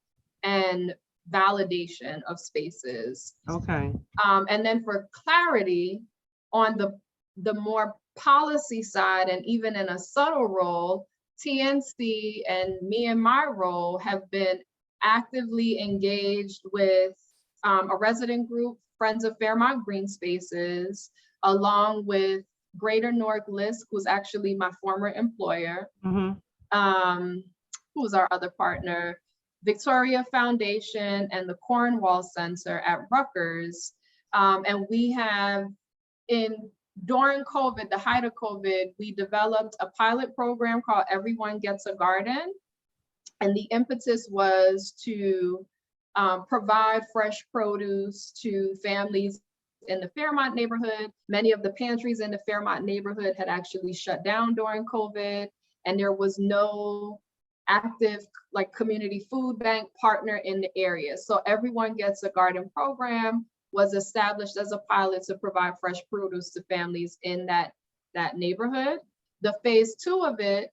and validation of spaces. Okay. And then for clarity on the more policy side, and even in a subtle role, TNC and me in my role have been actively engaged with a resident group, Friends of Fairmont Green Spaces, along with Greater Newark LISC, who's actually my former employer, who's our other partner, Victoria Foundation, and the Cornwall Center at Rutgers. And we have, during COVID, the height of COVID, we developed a pilot program called Everyone Gets a Garden. And the impetus was to provide fresh produce to families in the Fairmont neighborhood. Many of the pantries in the Fairmont neighborhood had actually shut down during COVID, and there was no active community food bank partner in the area. So Everyone Gets a Garden program was established as a pilot to provide fresh produce to families in that neighborhood. The phase 2 of it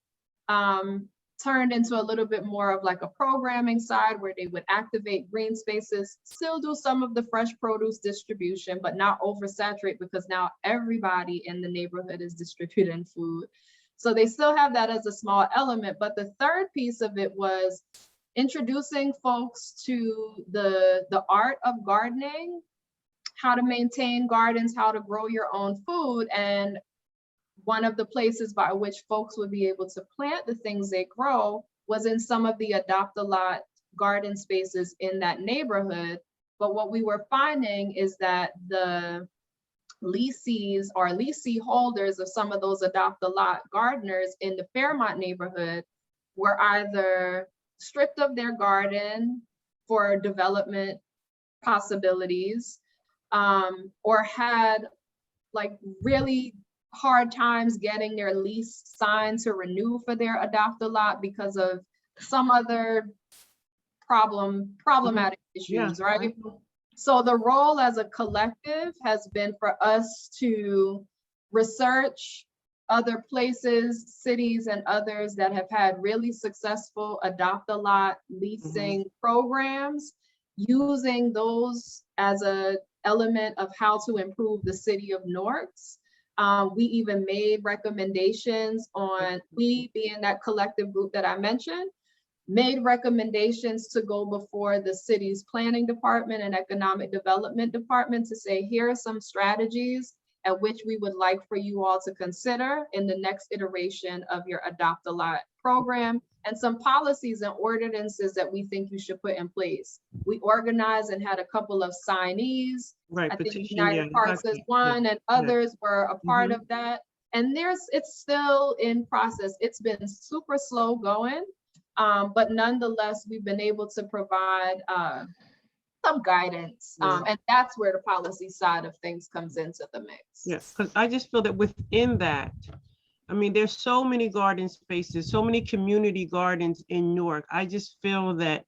turned into a little bit more of like a programming side where they would activate green spaces, still do some of the fresh produce distribution, but not oversaturate, because now everybody in the neighborhood is distributing food. So they still have that as a small element. But the third piece of it was introducing folks to the art of gardening, how to maintain gardens, how to grow your own food. And one of the places by which folks would be able to plant the things they grow was in some of the Adopt-A-Lot garden spaces in that neighborhood. But what we were finding is that the leasees or leasee holders of some of those Adopt-A-Lot gardeners in the Fairmont neighborhood were either stripped of their garden for development possibilities, or had really hard times getting their lease signed to renew for their Adopt-A-Lot because of some other problematic issues, right? So the role as a collective has been for us to research other places, cities, and others that have had really successful Adopt-A-Lot leasing programs, using those as an element of how to improve the city of Newark's. We even made recommendations on, we being that collective group that I mentioned, made recommendations to go before the city's planning department and economic development department to say, here are some strategies at which we would like for you all to consider in the next iteration of your Adopt a Lot program, and some policies and ordinances that we think you should put in place. We organized and had a couple of signees. Right, I think petition, United yeah, Parks is exactly. one, and others were a part Mhm. of that. And it's still in process. It's been super slow going, but nonetheless, we've been able to provide some guidance. Yeah. And that's where the policy side of things comes into the mix. Yes, because I just feel that within that, I mean, there's so many garden spaces, so many community gardens in Newark. I just feel that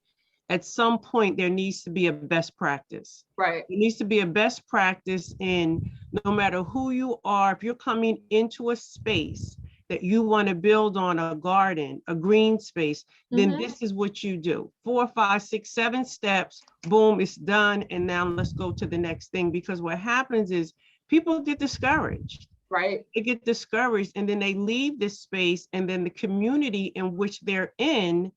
at some point there needs to be a best practice. Right. There needs to be a best practice in no matter who you are, if you're coming into a space that you want to build on a garden, a green space, then this is what you do. 4, 5, 6, 7 steps, boom, it's done. And now let's go to the next thing, because what happens is people get discouraged. Right. They get discouraged and then they leave this space, and then the community in which they're in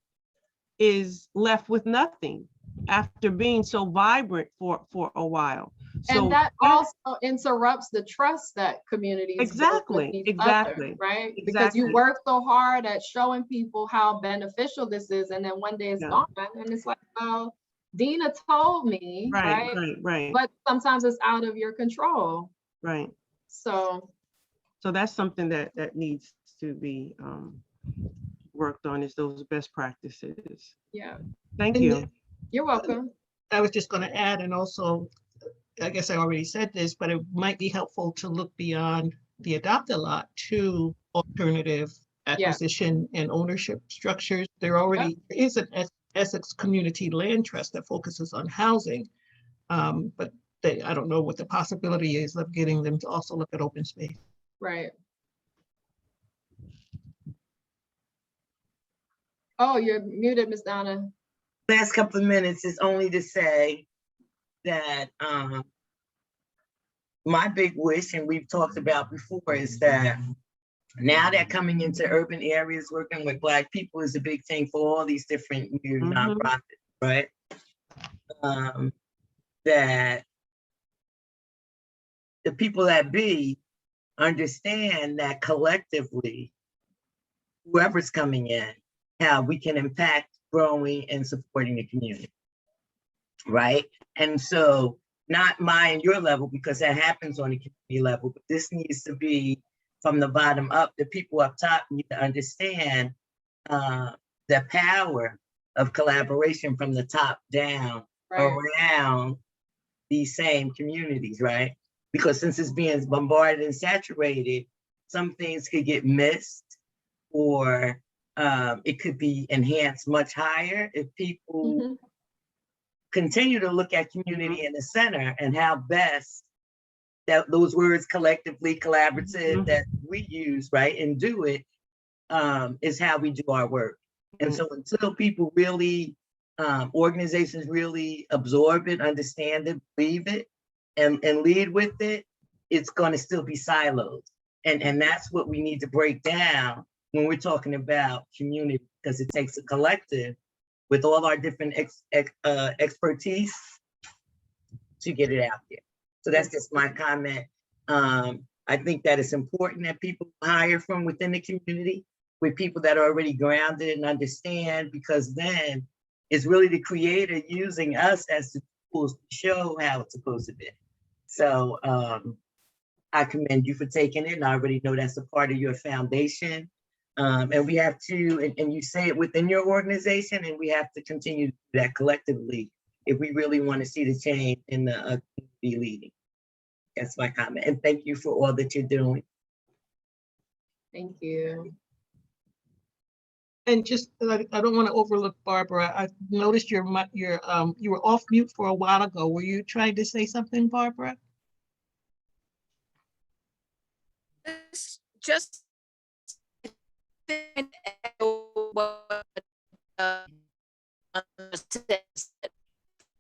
is left with nothing after being so vibrant for a while. So and that also interrupts the trust that communities build exactly, with each exactly, other, right? Because exactly. you work so hard at showing people how beneficial this is, and then one day it's Yeah. gone, and it's like, well, Dina told me, Right, right? right. But sometimes it's out of your control. Right. So that's something that needs to be worked on, is those best practices. yeah. Thank And you. You're welcome. I was just going to add, and also, I guess I already said this, but it might be helpful to look beyond the Adopt a Lot to alternative acquisition and ownership structures. There already is an Essex Community Land Trust that focuses on housing, but I don't know what the possibility is of getting them to also look at open space. Right. Oh, you're muted, Miss Donna. Last couple of minutes is only to say that my big wish, and we've talked about before, is that now that coming into urban areas, working with Black people is a big thing for all these different nonprofits, right? That the people that be understand that collectively, whoever's coming in, how we can impact growing and supporting the community, right? And so not my and your level, because that happens on the community level, but this needs to be from the bottom up. The people up top need to understand the power of collaboration from the top down around these same communities, right? Because since it's being bombarded and saturated, some things could get missed, or it could be enhanced much higher if people continue to look at community in the center, and how best that those words collectively, collaborative, that we use, right, and do it, is how we do our work. And so until people really, organizations really absorb it, understand it, believe it, and lead with it, it's going to still be silos. And that's what we need to break down when we're talking about community, because it takes a collective with all our different expertise to get it out there. So that's just my comment. I think that it's important that people hire from within the community with people that are already grounded and understand, because then it's really the creator using us as the tools to show how it's supposed to be. So I commend you for taking it, and I already know that's a part of your foundation. And we have to, and you say it within your organization, and we have to continue to do that collectively if we really want to see the change in the community leading. That's my comment. And thank you for all that you're doing. Thank you. And just, I don't want to overlook Barbara. I noticed you were off mute for a while ago. Were you trying to say something, Barbara? Just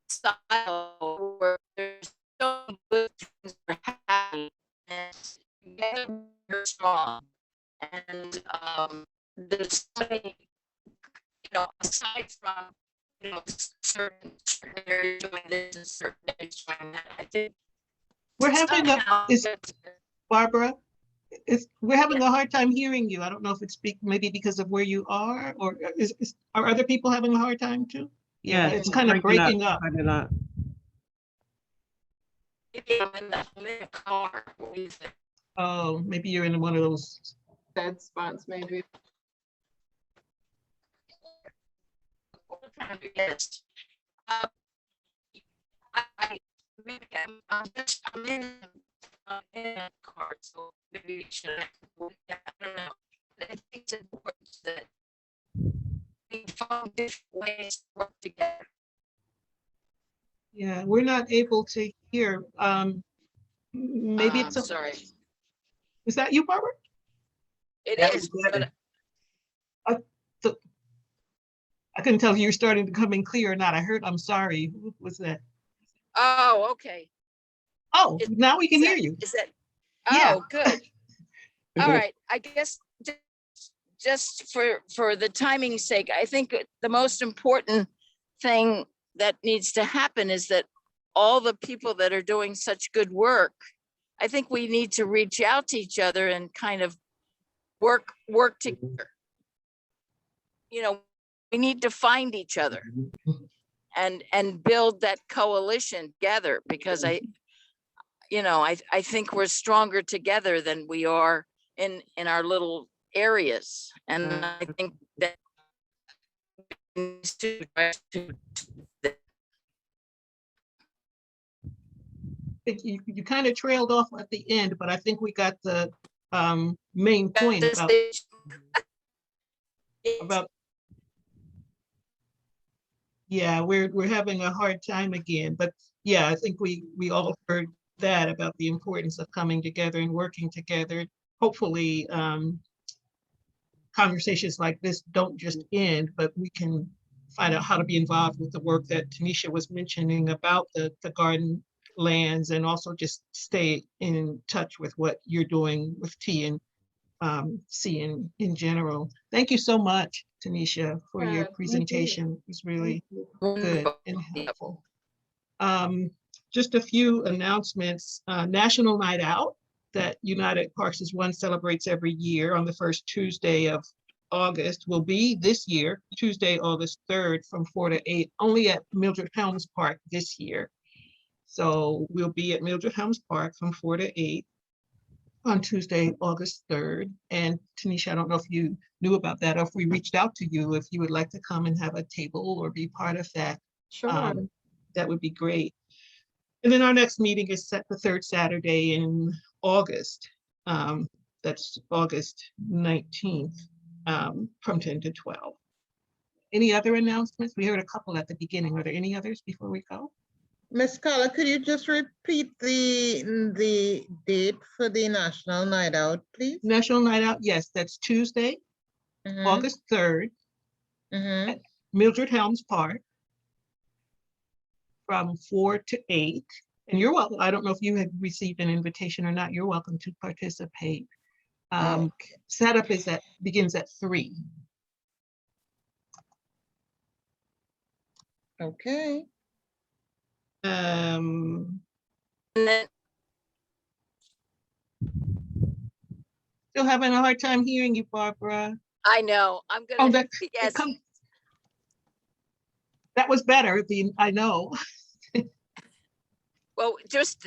style where there's so many good things are happening and you're strong, and there's so many, aside from certain areas doing this and certain areas doing that, I think We're having a, Barbara, we're having a hard time hearing you. I don't know if it's maybe because of where you are, or are other people having a hard time too? Yeah, Yes, it's kind of breaking up. breaking up. Maybe I'm in a car. What do you think? Oh, maybe you're in one of those. Dead spots, maybe. Yes. Maybe I'm in a car, so maybe we should. I don't know. I think it's important that we find different ways to work together. Yeah, we're not able to hear. Maybe I'm it's sorry. Is that you, Barbara? It That is, was better. but I couldn't tell if you were starting to come in clear or not. I heard, I'm sorry. What was that? oh, okay. Oh, Is- now we can Is hear that- you. Is that? Yeah. Oh, good. All right. I guess just for the timing's sake, I think the most important thing that needs to happen is that all the people that are doing such good work, I think we need to reach out to each other and kind of work together. You know, we need to find each other and build that coalition together, because I think we're stronger together than we are in our little areas. And I think that needs to You kind of trailed off at the end, but I think we got the main point about yeah, we're having a hard time again. But yeah, I think we all heard that about the importance of coming together and working together. Hopefully, conversations like this don't just end, but we can find out how to be involved with the work that Tenisha was mentioning about the garden lands, and also just stay in touch with what you're doing with TNC in general. Thank you so much, Tenisha, for your presentation. It was really good and helpful. Just a few announcements. National Night Out that United Parks is One celebrates every year on the first Tuesday of August will be this year, Tuesday, August 3rd from 4 to 8, only at Mildred Helms Park this year. So we'll be at Mildred Helms Park from 4 to 8 on Tuesday, August 3rd. And Tenisha, I don't know if you knew about that or if we reached out to you, if you would like to come and have a table or be part of that. Sure. That would be great. And then our next meeting is set the third Saturday in August. That's August 19th from 10 to 12. Any other announcements? We heard a couple at the beginning. Are there any others before we go? Ms. Carla, could you just repeat the date for the National Night Out, please? National Night Out, yes, that's Tuesday, August 3rd at Mildred Helms Park from 4 to 8. And you're welcome. I don't know if you have received an invitation or not. You're welcome to participate. Setup begins at 3. Okay. And then Still having a hard time hearing you, Barbara. I know I'm Oh, gonna. Yes. That was better. I know. Well, just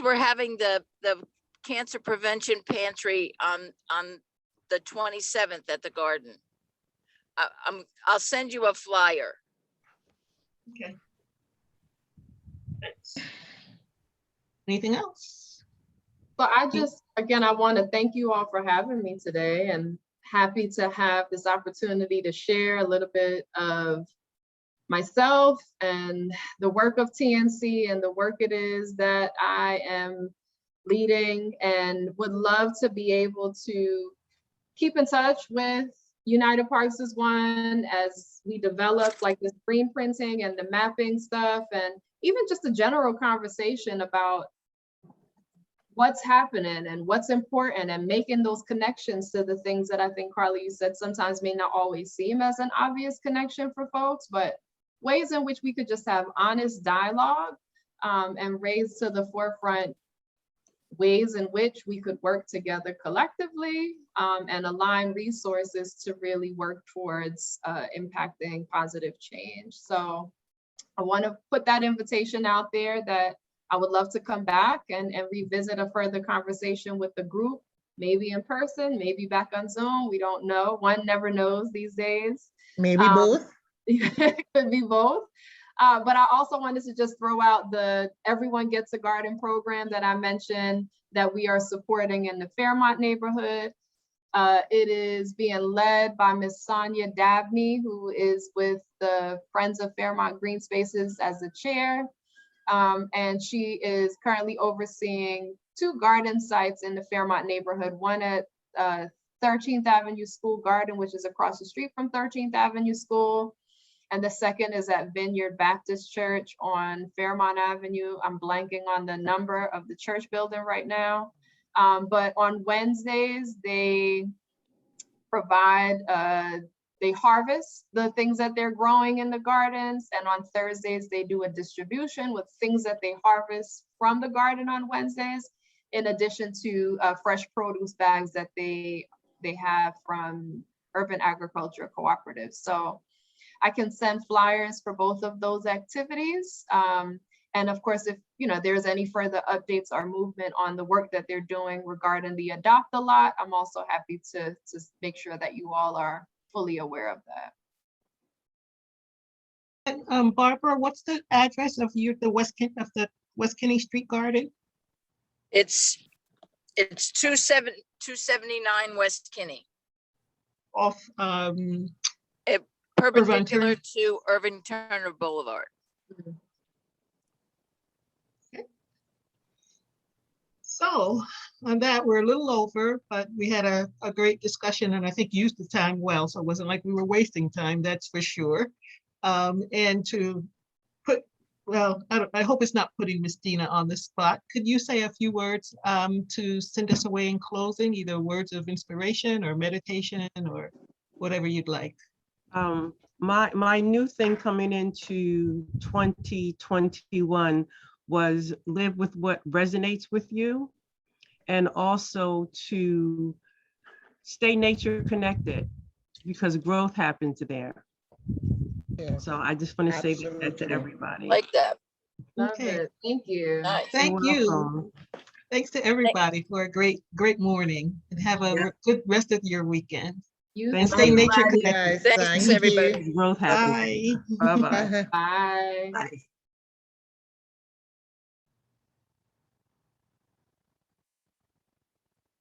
we're having the cancer prevention pantry on the 27th at the garden. I'll send you a flyer. Okay. Thanks. Anything else? So I want to thank you all for having me today, and happy to have this opportunity to share a little bit of myself and the work of TNC and the work it is that I am leading, and would love to be able to keep in touch with United Parks is One as we develop like this green printing and the mapping stuff, and even just a general conversation about what's happening and what's important, and making those connections to the things that I think, Carly, you said sometimes may not always seem as an obvious connection for folks, but ways in which we could just have honest dialogue and raise to the forefront ways in which we could work together collectively and align resources to really work towards impacting positive change. So I want to put that invitation out there that I would love to come back and revisit a further conversation with the group, maybe in person, maybe back on Zoom. We don't know. One never knows these days. Maybe both. It could be both. But I also wanted to just throw out the Everyone Gets a Garden program that I mentioned that we are supporting in the Fairmont neighborhood. It is being led by Ms. Sonia Dabney, who is with the Friends of Fairmont Green Spaces as the chair. And she is currently overseeing 2 garden sites in the Fairmont neighborhood, one at 13th Avenue School Garden, which is across the street from 13th Avenue School. And the second is at Vineyard Baptist Church on Fairmont Avenue. I'm blanking on the number of the church building right now. But on Wednesdays, they provide, they harvest the things that they're growing in the gardens. And on Thursdays, they do a distribution with things that they harvest from the garden on Wednesdays, in addition to fresh produce bags that they have from urban agriculture cooperatives. So I can send flyers for both of those activities. And of course, if there's any further updates or movement on the work that they're doing regarding the Adopt a Lot, I'm also happy to make sure that you all are fully aware of that. And Barbara, what's the address of the West Kinney Street Garden? It's 279 West Kinney, Off perpendicular to Irving Turner Boulevard. Okay. So on that, we're a little over, but we had a great discussion and I think used the time well. So it wasn't like we were wasting time, that's for sure. And to put, well, I hope it's not putting Ms. Dina on the spot. Could you say a few words to send us away in closing, either words of inspiration or meditation or whatever you'd like? My new thing coming into 2021 was live with what resonates with you, and also to stay nature connected, because growth happens there. Yeah. So I just want to say that to Absolutely. everybody. Like that. Love Okay. it. Thank you. Nice. Thank You're you. welcome. Thanks to everybody for a great morning, and have a good rest of your weekend. You Thank Stay you. nature Guys, connected. Thanks, thank everybody. you. Growth happens. Bye. Bye-bye. Bye. Bye.